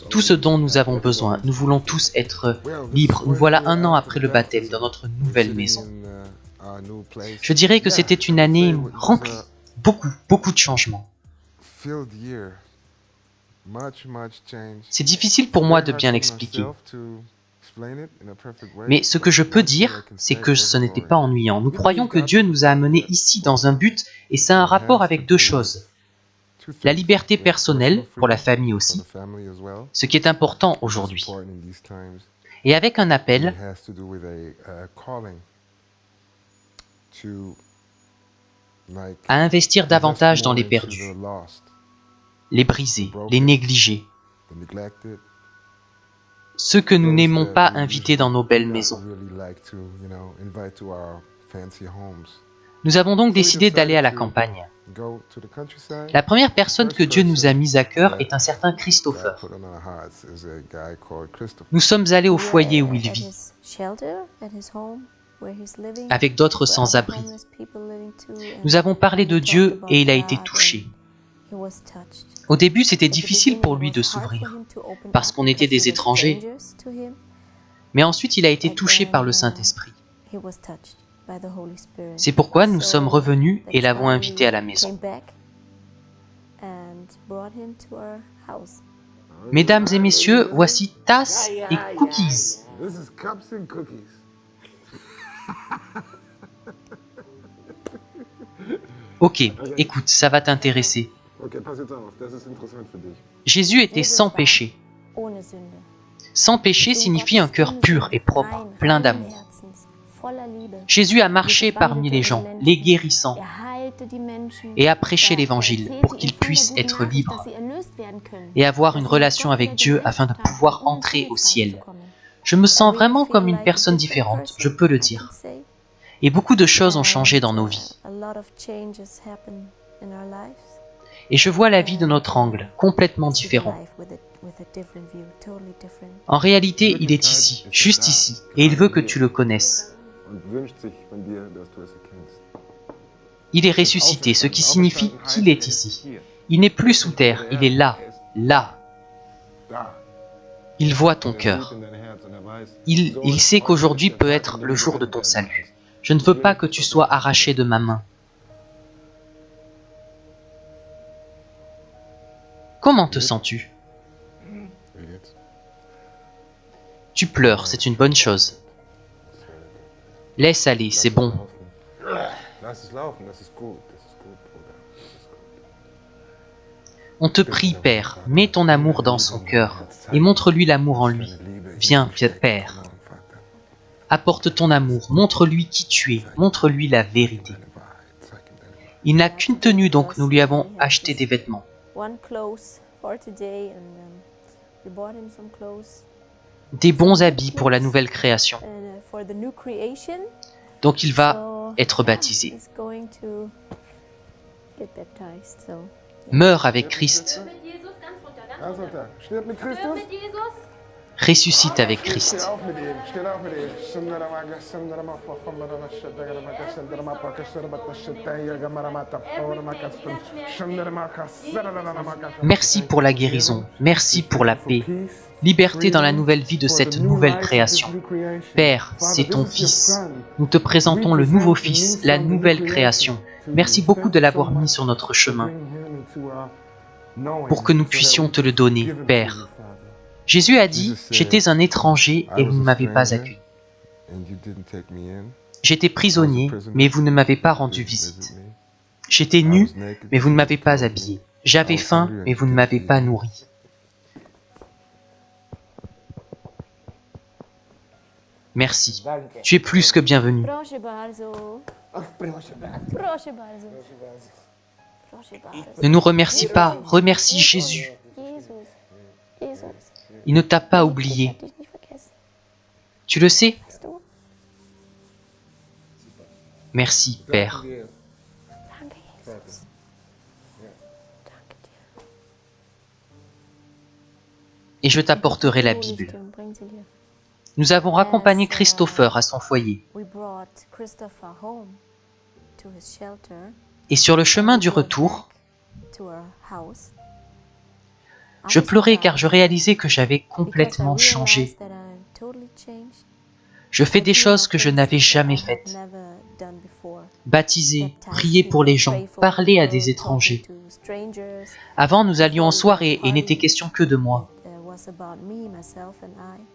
Tout ce dont nous avons besoin, nous voulons tous être libres. Nous voilà un an après le baptême dans notre nouvelle maison. Je dirais que c'était une année remplie, beaucoup de changements. C'est difficile pour moi de bien l'expliquer. Mais ce que je peux dire, c'est que ce n'était pas ennuyant. Nous croyons que Dieu nous a amenés ici dans un but, et ça a un rapport avec deux choses. La liberté personnelle, pour la famille aussi, ce qui est important aujourd'hui. Et avec un appel à investir davantage dans les perdus, les brisés, les négligés, ceux que nous n'aimons pas inviter dans nos belles maisons. Nous avons donc décidé d'aller à la campagne. La première personne que Dieu nous a mise à cœur est un certain Christopher. Nous sommes allés au foyer où il vit, avec d'autres sans-abri. Nous avons parlé de Dieu et il a été touché. Au début, c'était difficile pour lui de s'ouvrir, parce qu'on était des étrangers. Mais ensuite, il a été touché par le Saint-Esprit. C'est pourquoi nous sommes revenus et l'avons invité à la maison. Mesdames et messieurs, voici tasses et cookies. Ok, écoute, ça va t'intéresser. Jésus était sans péché. Sans péché signifie un cœur pur et propre, plein d'amour. Jésus a marché parmi les gens, les guérissant, et a prêché l'Évangile pour qu'ils puissent être libres et avoir une relation avec Dieu afin de pouvoir entrer au ciel. Je me sens vraiment comme une personne différente, je peux le dire. Et beaucoup de choses ont changé dans nos vies. Et je vois la vie de notre angle, complètement différent. En réalité, il est ici, juste ici, et il veut que tu le connaisses. Il est ressuscité, ce qui signifie qu'il est ici. Il n'est plus sous terre, il est là, là. Il voit ton cœur. Il sait qu'aujourd'hui peut être le jour de ton salut. Je ne veux pas que tu sois arraché de ma main. Comment te sens-tu? Tu pleures, c'est une bonne chose. Laisse aller, c'est bon. On te prie, Père, mets ton amour dans son cœur et montre-lui l'amour en lui. Viens, Père. Apporte ton amour, montre-lui qui tu es, montre-lui la vérité. Il n'a qu'une tenue, donc nous lui avons acheté des vêtements. Des bons habits pour la nouvelle création. Donc il va être baptisé. Meurs avec Christ. Was ist das? Stirb mit Christus? Ressuscite avec Steh Christ. auf mit ihm, steh auf mit ihm. Sundaramaga, Sundaramapa, Famadaramashadaramaka, Sandaramapa, Sandaramata, Gamaramata, Formakastum, Sundaramaka, Sadaramaka. Merci pour la guérison, merci pour la paix, liberté dans la nouvelle vie de cette nouvelle création. Père, c'est ton Fils. Nous te présentons le nouveau Fils, la nouvelle création. Merci beaucoup de l'avoir mis sur notre chemin pour que nous puissions te le donner, Père. Jésus a dit, « J'étais un étranger et vous ne m'avez pas accueilli. J'étais prisonnier, mais vous ne m'avez pas rendu visite. J'étais nu, mais vous ne m'avez pas habillé. J'avais faim, mais vous ne m'avez pas nourri. » Merci. Tu es plus que bienvenu. Proszę bardzo. Proszę bardzo. Proszę bardzo. Ne nous remercie pas, remercie Jésus. Jesus. Jesus. Il ne t'a pas oublié. Ich hab dich nicht vergessen. Tu le sais? Weißt du? Merci, Père. Danke, Jesus. Danke dir. Et je t'apporterai la Hol ich Bible. dir und bring sie dir. Nous avons raccompagné Christopher à son foyer. We brought Christopher home to his shelter. Et sur le chemin du retour, To our house. je pleurais car je réalisais que j'avais complètement changé. Je fais des choses que je n'avais jamais faites. Baptiser, prier pour les gens, parler à des étrangers. Avant, nous allions en soirée et il n'était question que de moi.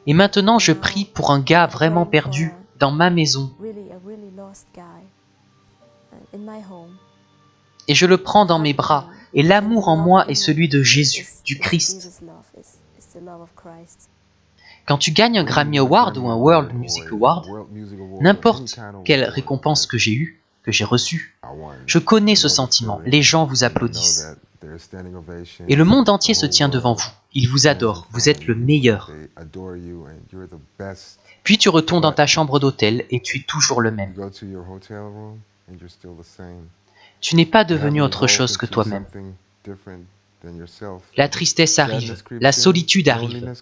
Et maintenant, je prie pour un gars vraiment perdu dans ma maison. Et je le prends dans mes bras. Et l'amour en moi est celui de Jésus, du Christ. Quand tu gagnes un Grammy Award ou un World Music Award, n'importe quelle récompense que j'ai reçue, je connais ce sentiment. Les gens vous applaudissent. Et le monde entier se tient devant vous. Il vous adore. Vous êtes le meilleur. Puis tu retournes dans ta chambre d'hôtel et tu es toujours le même. Tu n'es pas devenu autre chose que toi-même. La tristesse arrive, la solitude arrive.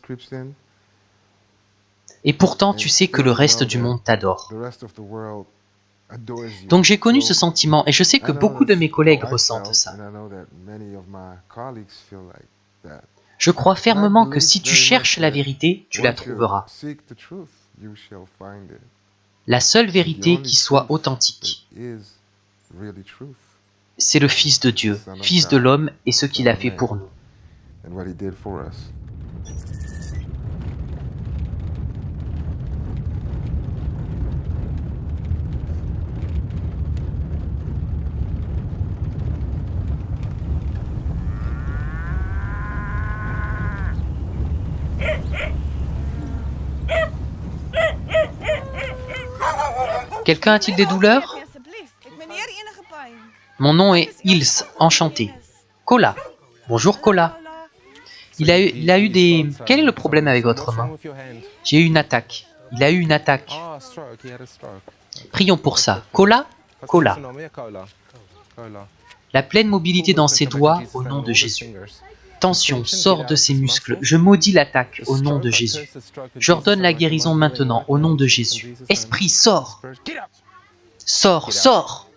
Et pourtant, tu sais que le reste du monde t'adore. Donc j'ai connu ce sentiment et je sais que beaucoup de mes collègues ressentent ça. Je crois fermement que si tu cherches la vérité, tu la trouveras. La seule vérité qui soit authentique. C'est le Fils de Dieu, Fils de l'homme et ce qu'il a fait pour nous. Quelqu'un a-t-il des douleurs? Mon nom est Ils, enchanté. Kola. Bonjour Kola. Il a eu des... Quel est le problème avec votre main? J'ai eu une attaque. Il a eu une attaque. Prions pour ça. Kola, Kola. La pleine mobilité dans ses doigts au nom de Jésus. Tension, sors de ses muscles. Je maudis l'attaque au nom de Jésus. J'ordonne la guérison maintenant au nom de Jésus. Esprit, sors. Sors, sors.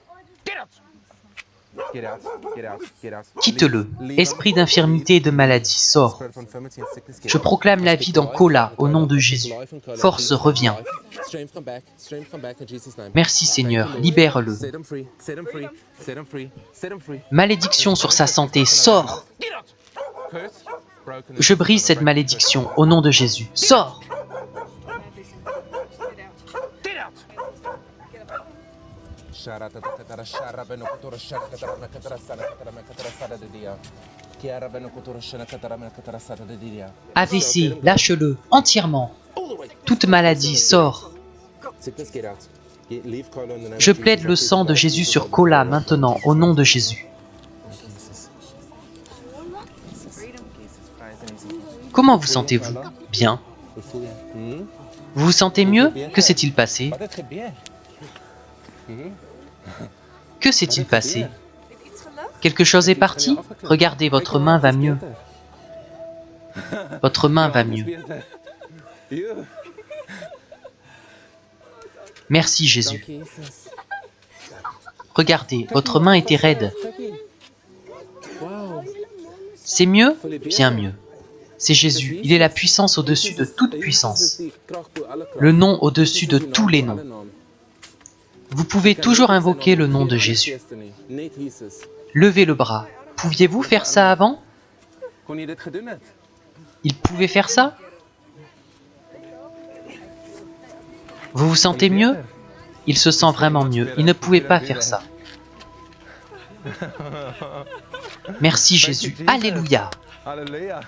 Quitte-le. Esprit d'infirmité et de maladie, sors. Je proclame la vie dans Kola au nom de Jésus. Force, reviens. Merci Seigneur, libère-le. Malédiction sur sa santé, sors. Je brise cette malédiction au nom de Jésus. Sors. AVC, lâche-le entièrement. Toute maladie, sort. Je plaide le sang de Jésus sur Kola maintenant, au nom de Jésus. Comment vous sentez-vous? Bien. Vous vous sentez mieux? Que s'est-il passé? Que s'est-il passé? Quelque chose est parti? Regardez, votre main va mieux. Votre main va mieux. Merci Jésus. Regardez, votre main était raide. C'est mieux? Bien mieux. C'est Jésus. Il est la puissance au-dessus de toute puissance. Le nom au-dessus de tous les noms. Vous pouvez toujours invoquer le nom de Jésus. Levez le bras. Pouviez-vous faire ça avant? Il pouvait faire ça? Vous vous sentez mieux? Il se sent vraiment mieux. Il ne pouvait pas faire ça. Merci Jésus. Alléluia. Alléluia.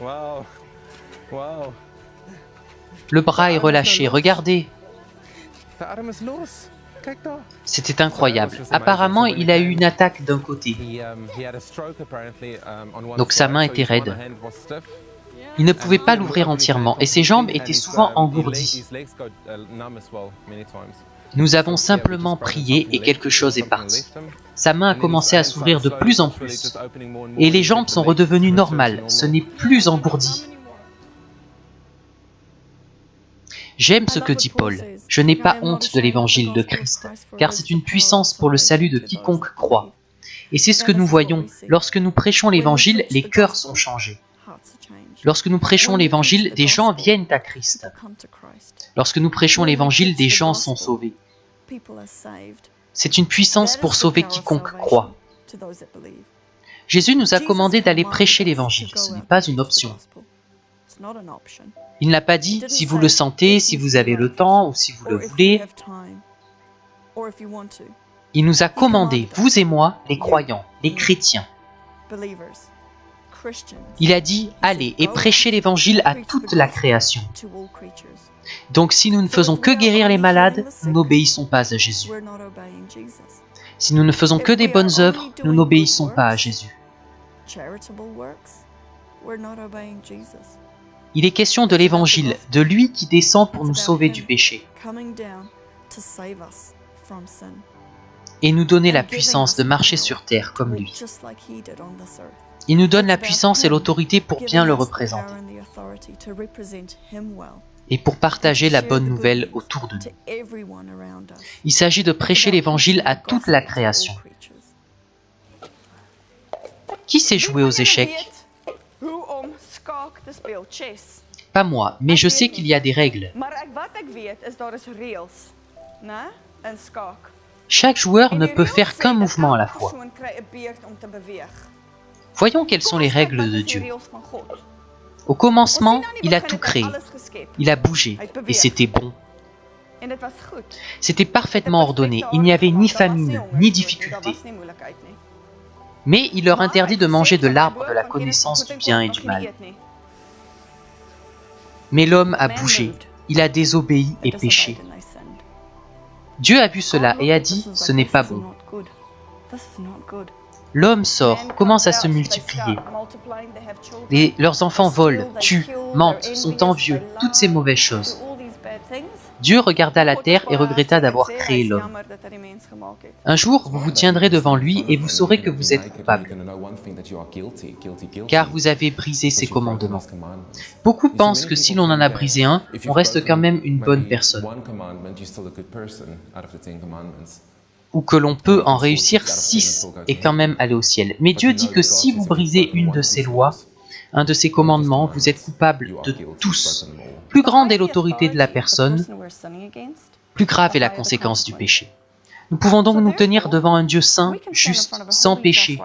Wow. Wow. Le bras est relâché. Regardez. De arm is los. Kijk daar. C'était incroyable. Apparemment, il a eu une attaque d'un côté. Donc sa main était raide. Il ne pouvait pas l'ouvrir entièrement et ses jambes étaient souvent engourdies. Nous avons simplement prié et quelque chose est parti. Sa main a commencé à s'ouvrir de plus en plus. Et les jambes sont redevenues normales. Ce n'est plus engourdi. J'aime ce que dit Paul. Je n'ai pas honte de l'évangile de Christ, car c'est une puissance pour le salut de quiconque croit. Et c'est ce que nous voyons. Lorsque nous prêchons l'évangile, les cœurs sont changés. Lorsque nous prêchons l'évangile, des gens viennent à Christ. Lorsque nous prêchons l'évangile, des gens sont sauvés. C'est une puissance pour sauver quiconque croit. Jésus nous a commandé d'aller prêcher l'évangile. Ce n'est pas une option. Il n'a pas dit si vous le sentez, si vous avez le temps ou si vous le voulez. Il nous a commandé, vous et moi, les croyants, les chrétiens. Il a dit, allez et prêchez l'évangile à toute la création. Donc si nous ne faisons que guérir les malades, nous n'obéissons pas à Jésus. Si nous ne faisons que des bonnes œuvres, nous n'obéissons pas à Jésus. Il est question de l'évangile, de lui qui descend pour nous sauver du péché et nous donner la puissance de marcher sur terre comme lui. Il nous donne la puissance et l'autorité pour bien le représenter et pour partager la bonne nouvelle autour de nous. Il s'agit de prêcher l'évangile à toute la création. Qui sait jouer aux échecs? Pas moi, mais je sais qu'il y a des règles. Chaque joueur ne peut faire qu'un mouvement à la fois. Voyons quelles sont les règles de Dieu. Au commencement, il a tout créé. Il a bougé, et c'était bon. C'était parfaitement ordonné. Il n'y avait ni famine, ni difficulté. Mais il leur interdit de manger de l'arbre de la connaissance du bien et du mal. Mais l'homme a bougé, il a désobéi et péché. Dieu a vu cela et a dit, ce n'est pas bon. L'homme sort, commence à se multiplier. Leurs enfants volent, tuent, mentent, sont envieux, toutes ces mauvaises choses. Dieu regarda la terre et regretta d'avoir créé l'homme. Un jour, vous vous tiendrez devant lui et vous saurez que vous êtes coupable, car vous avez brisé ses commandements. Beaucoup pensent que si l'on en a brisé un, on reste quand même une bonne personne, ou que l'on peut en réussir 6 et quand même aller au ciel. Mais Dieu dit que si vous brisez une de ses lois, un de ses commandements, vous êtes coupable de tous. Plus grande est l'autorité de la personne, plus grave est la conséquence du péché. Nous pouvons donc nous tenir devant un Dieu saint, juste, sans péché,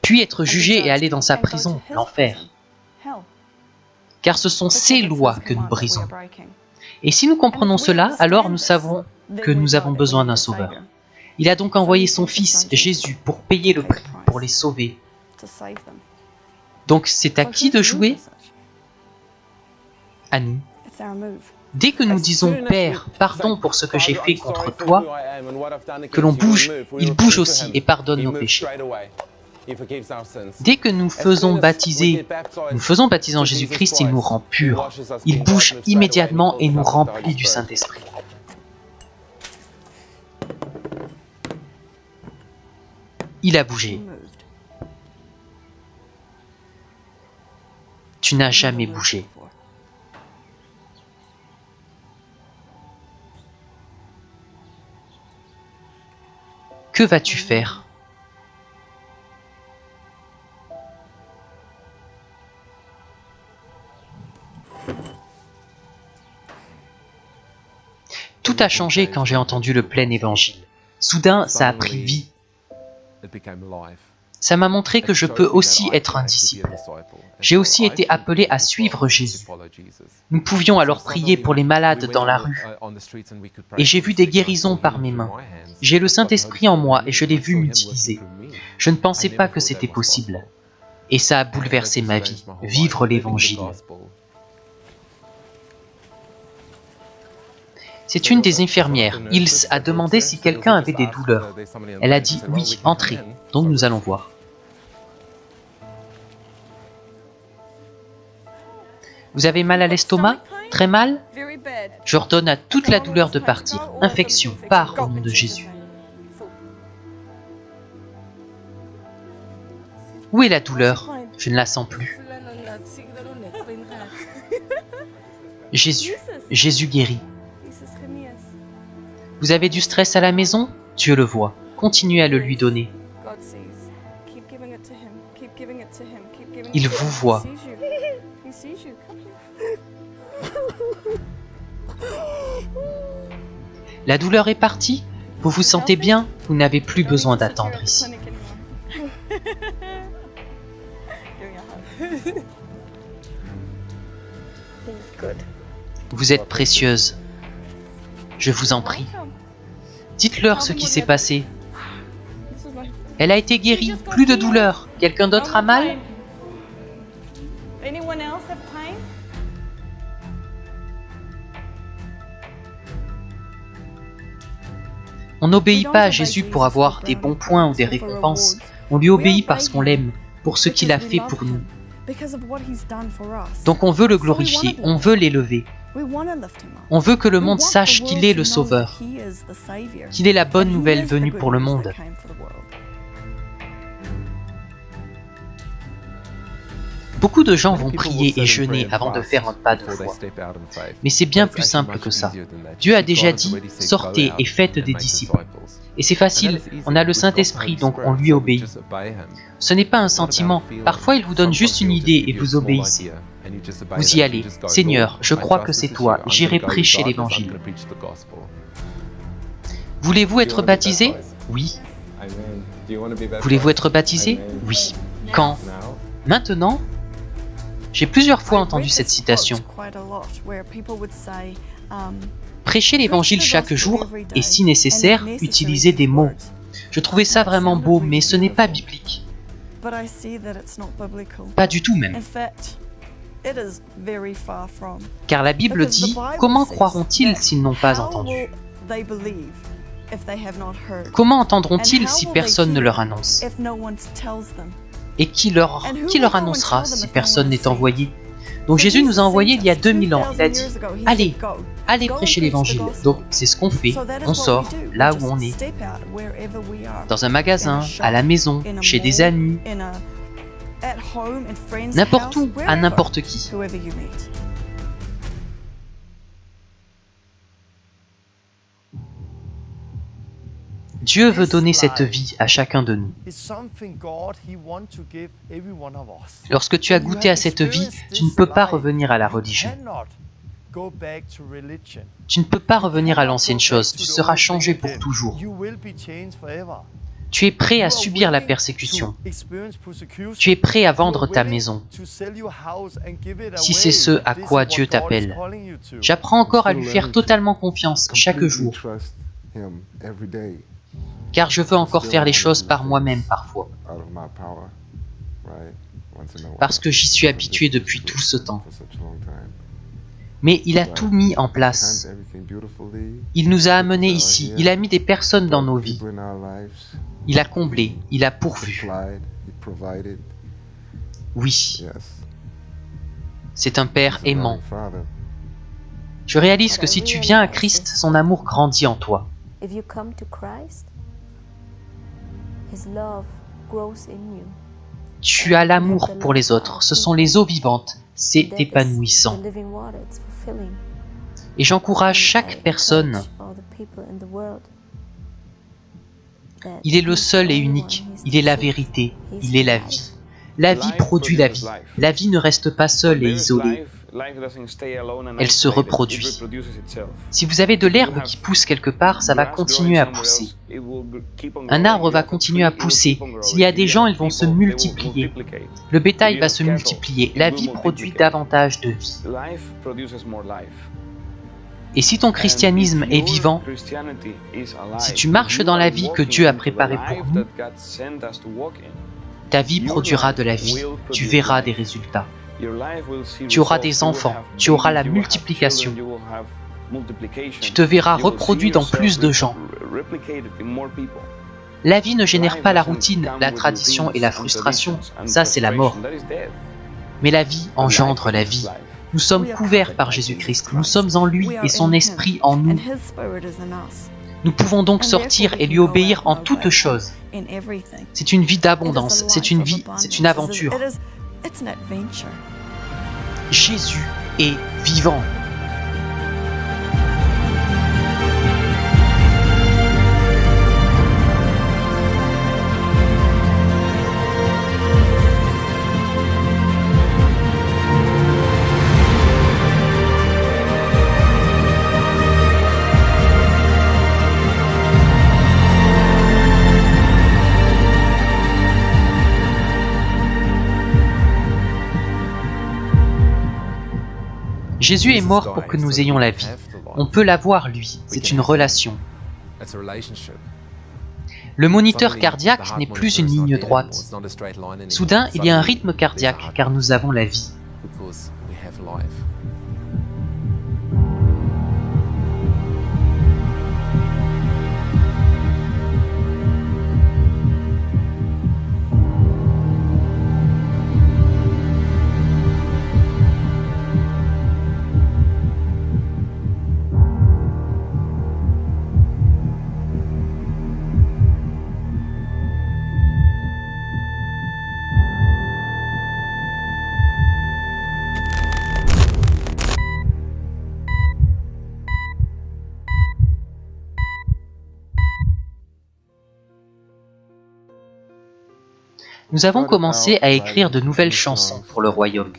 puis être jugés et aller dans sa prison, l'enfer. Car ce sont ces lois que nous brisons. Et si nous comprenons cela, alors nous savons que nous avons besoin d'un sauveur. Il a donc envoyé son Fils, Jésus, pour payer le prix, pour les sauver. Donc c'est à qui de jouer? À nous. Dès que nous disons « Père, pardon pour ce que j'ai fait contre toi », que l'on bouge, il bouge aussi et pardonne nos péchés. Dès que nous faisons baptiser en Jésus-Christ, il nous rend purs. Il bouge immédiatement et nous remplit du Saint-Esprit. Il a bougé. Tu n'as jamais bougé. Que vas-tu faire? Tout a changé quand j'ai entendu le plein évangile. Soudain, ça a pris vie. Ça m'a montré que je peux aussi être un disciple. J'ai aussi été appelé à suivre Jésus. Nous pouvions alors prier pour les malades dans la rue. Et j'ai vu des guérisons par mes mains. J'ai le Saint-Esprit en moi et je l'ai vu m'utiliser. Je ne pensais pas que c'était possible. Et ça a bouleversé ma vie, vivre l'Évangile. C'est une des infirmières. Ilse a demandé si quelqu'un avait des douleurs. Elle a dit oui, entrez. Donc nous allons voir. Vous avez mal à l'estomac? Très mal? J'ordonne à toute la douleur de partir. Infection, pars au nom de Jésus. Où est la douleur? Je ne la sens plus. Jésus, Jésus guérit. Vous avez du stress à la maison? Dieu le voit. Continuez à le lui donner. Il vous voit. La douleur est partie? Vous vous sentez bien? Vous n'avez plus besoin d'attendre ici. Vous êtes précieuse. Je vous en prie. Dites-leur ce qui s'est passé. Elle a été guérie, plus de douleur. Quelqu'un d'autre a mal? On n'obéit pas à Jésus pour avoir des bons points ou des récompenses. On lui obéit parce qu'on l'aime, pour ce qu'il a fait pour nous. Donc on veut le glorifier, on veut l'élever. On veut que le monde sache qu'il est le Sauveur, qu'il est la bonne nouvelle venue pour le monde. Beaucoup de gens vont prier et jeûner avant de faire un pas de foi. Mais c'est bien plus simple que ça. Dieu a déjà dit « Sortez et faites des disciples ». Et c'est facile, on a le Saint-Esprit, donc on lui obéit. Ce n'est pas un sentiment, parfois il vous donne juste une idée et vous obéissez. Vous y allez. « Seigneur, je crois que c'est toi, j'irai prêcher l'Évangile. » Voulez-vous être baptisé? Oui. Voulez-vous être baptisé? Oui. Quand? Maintenant? J'ai plusieurs fois entendu cette citation. Prêcher l'évangile chaque jour et, si nécessaire, utiliser des mots. Je trouvais ça vraiment beau, mais ce n'est pas biblique. Pas du tout même. Car la Bible dit, comment croiront-ils s'ils n'ont pas entendu? Comment entendront-ils si personne ne leur annonce? Et qui leur annoncera si personne n'est envoyé? Donc Jésus nous a envoyés il y a 2000 ans. Il a dit, allez prêcher l'évangile. Donc c'est ce qu'on fait. On sort là où on est. Dans un magasin, à la maison, chez des amis, n'importe où, à n'importe qui. Dieu veut donner cette vie à chacun de nous. Lorsque tu as goûté à cette vie, tu ne peux pas revenir à la religion. Tu ne peux pas revenir à l'ancienne chose, tu seras changé pour toujours. Tu es prêt à subir la persécution. Tu es prêt à vendre ta maison. Si c'est ce à quoi Dieu t'appelle. J'apprends encore à lui faire totalement confiance chaque jour. Car je veux encore faire les choses par moi-même parfois. Parce que j'y suis habitué depuis tout ce temps. Mais il a tout mis en place. Il nous a amenés ici. Il a mis des personnes dans nos vies. Il a comblé. Il a pourvu. Oui. C'est un Père aimant. Je réalise que si tu viens à Christ, son amour grandit en toi. His love grows in you. Tu as l'amour pour les autres, ce sont les eaux vivantes, c'est That is épanouissant. the living water, it's fulfilling. Et j'encourage chaque personne, All the people in the world that il est le he's seul the et only unique, one, he's il est the la truth, vérité, he's il est the la life. vie. La vie produit la vie. La vie ne reste pas seule et isolée. Elle se reproduit. Si vous avez de l'herbe qui pousse quelque part, ça va continuer à pousser. Un arbre va continuer à pousser. S'il y a des gens, ils vont se multiplier. Le bétail va se multiplier. La vie produit davantage de vie. Et si ton christianisme est vivant, si tu marches dans la vie que Dieu a préparée pour nous, ta vie produira de la vie. Tu verras des résultats. Tu auras des enfants. Tu auras la multiplication. Tu te verras reproduit dans plus de gens. La vie ne génère pas la routine, la tradition et la frustration. Ça, c'est la mort. Mais la vie engendre la vie. Nous sommes couverts par Jésus-Christ. Nous sommes en lui et son esprit en nous. Nous pouvons donc sortir et lui obéir en toutes choses. C'est une vie d'abondance. C'est une vie, c'est une aventure. Jésus est vivant. Jésus est mort pour que nous ayons la vie. On peut l'avoir, lui. C'est une relation. Le moniteur cardiaque n'est plus une ligne droite. Soudain, il y a un rythme cardiaque, car nous avons la vie. Nous avons commencé à écrire de nouvelles chansons pour le royaume,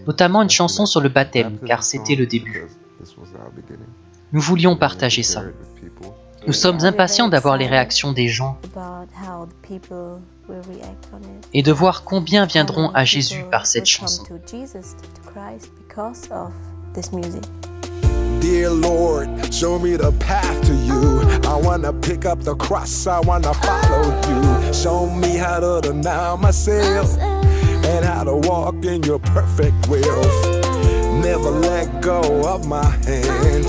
notamment une chanson sur le baptême, car c'était le début. Nous voulions partager ça. Nous sommes impatients d'avoir les réactions des gens et de voir combien viendront à Jésus par cette chanson. Dear Lord, show me the path to you. I wanna pick up the cross, I wanna follow you. Show me how to deny myself and how to walk in your perfect will. Never let go of my hand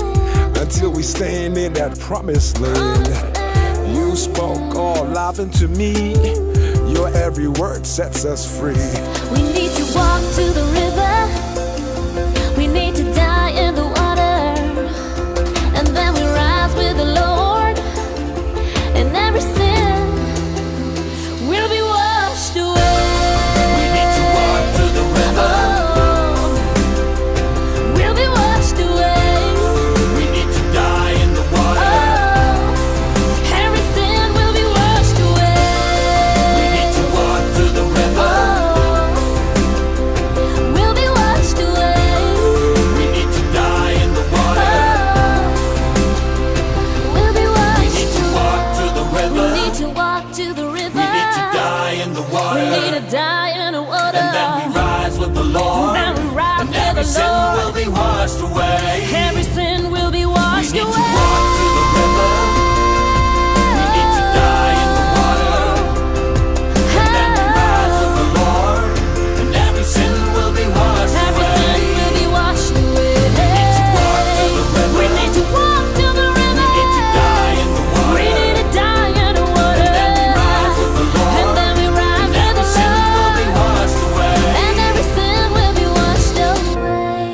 until we stand in that promised land. You spoke all life into me. Your every word sets us free. We need to walk to the river. We need to die in the water. And then we rise with the Lord. And every sin will be washed away. We need to walk to the river. Oh, we'll be washed away. We need to die in the water. Oh, every sin will be washed away. We need to walk to the river. Oh, we'll be washed away. We need to die in the water. Oh, we'll be washed We need to walk to the away. river. We need to walk to the river. We need to die in the water. We need to die in the water. And then we rise with the Lord. And then we rise And with every the sin Lord. will be washed away. Every sin will be We washed need to away. walk to the river. We need to die in the water. And then we rise with the Lord. And every sin will be washed Every sin away. will be washed away. We need to walk to the river. We need to walk to the river. We need to die in the water. We need to die in the water. And then we rise with the Lord. And then we rise And with every the sin will be Lord. washed away. And every sin will be washed away.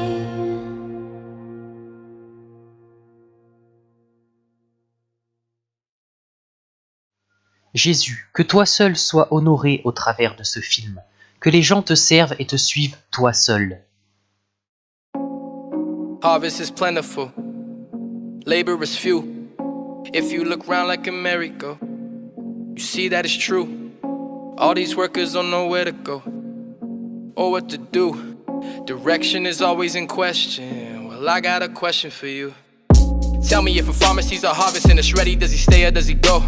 Jésus, que toi seul sois honoré au travers de ce film, que les gens te servent et te suivent toi seul. Harvest is plentiful, labor is few. If you look round like a merry-go, you see that it's true. All these workers don't know where to go or what to do. Direction is always in question. Well, I got a question for you. Tell me, if a farmer sees a harvest and it's ready, does he stay or does he go?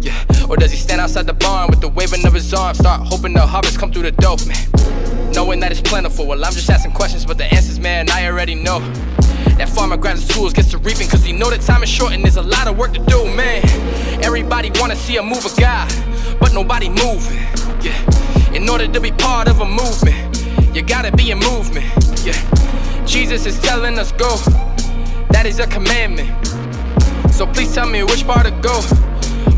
Yeah, or does he stand outside the barn with the waving of his arms, start hoping the harvest come through the door, man? Knowing that it's plentiful, well, I'm just asking questions, but the answers, man, I already know. That farmer grabs his tools, gets to reaping, cause he know that time is short and there's a lot of work to do, man. Everybody wanna see a move of God, but nobody moving, yeah. In order to be part of a movement, you gotta be in movement, yeah. Jesus is telling us go, that is a commandment. So please tell me which part to go.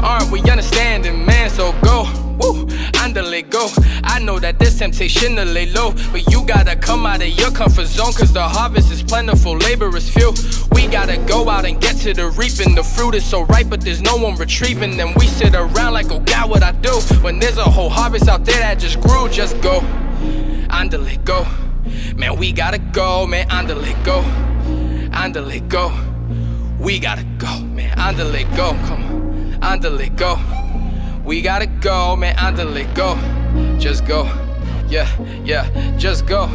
Aren't we understanding, man? So go, woo, andale, go. I know that there's temptation to lay low, but you gotta come out of your comfort zone, cause the harvest is plentiful, labor is few. We gotta go out and get to the reaping. The fruit is so ripe, but there's no one retrieving. Then we sit around like, oh God, what I do? When there's a whole harvest out there that just grew. Just go, andale, go. Man, we gotta go, man, andale, go. Andale, go. We gotta go, man, andale, go. Come on. Andale, go. We gotta go, man, andale, go. Just go, yeah, yeah, just go.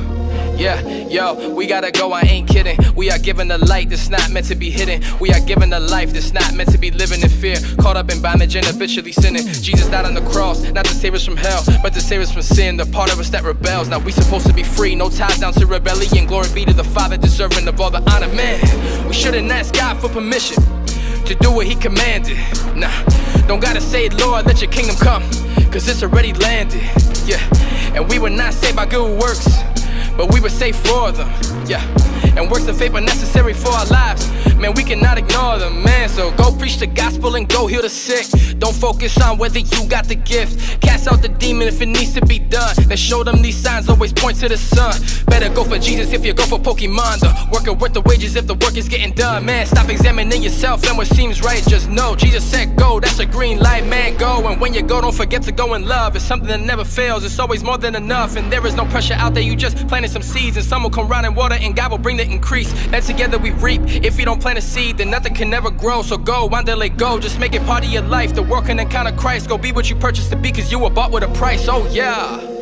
Yeah, yo, we gotta go, I ain't kidding. We are given the light that's not meant to be hidden. We are given the life that's not meant to be living in fear. Caught up in bondage and habitually sinning. Jesus died on the cross, not to save us from hell, but to save us from sin, the part of us that rebels. Now we supposed to be free, no ties down to rebellion. Glory be to the Father, deserving of all the honor. Man, we shouldn't ask God for permission to do what he commanded. Nah, don't gotta say, Lord, let your kingdom come, cause it's already landed. Yeah, and we were not saved by good works, but we were saved for them. Yeah, and works of faith are necessary for our lives. Man, we cannot ignore them, man. So go preach the gospel and go heal the sick. Don't focus on whether you got the gift. Cast out the demon if it needs to be done. Then show them these signs always point to the sun. Better go for Jesus if you go for Pokemon. The worker worth the wages if the work is getting done. Man, stop examining yourself and what seems right. Just know Jesus said go, that's a green light, man, go. And when you go, don't forget to go in love. It's something that never fails, it's always more than enough. And there is no pressure out there, you just planted some seeds. And some will come round and water and God will bring the increase. And together we reap. If you don't plant a seed, then nothing can never grow. So go, andale, go, just make it part of your life. The work and encounter Christ, go be what you purchased to be, cause you were bought with a price, oh yeah.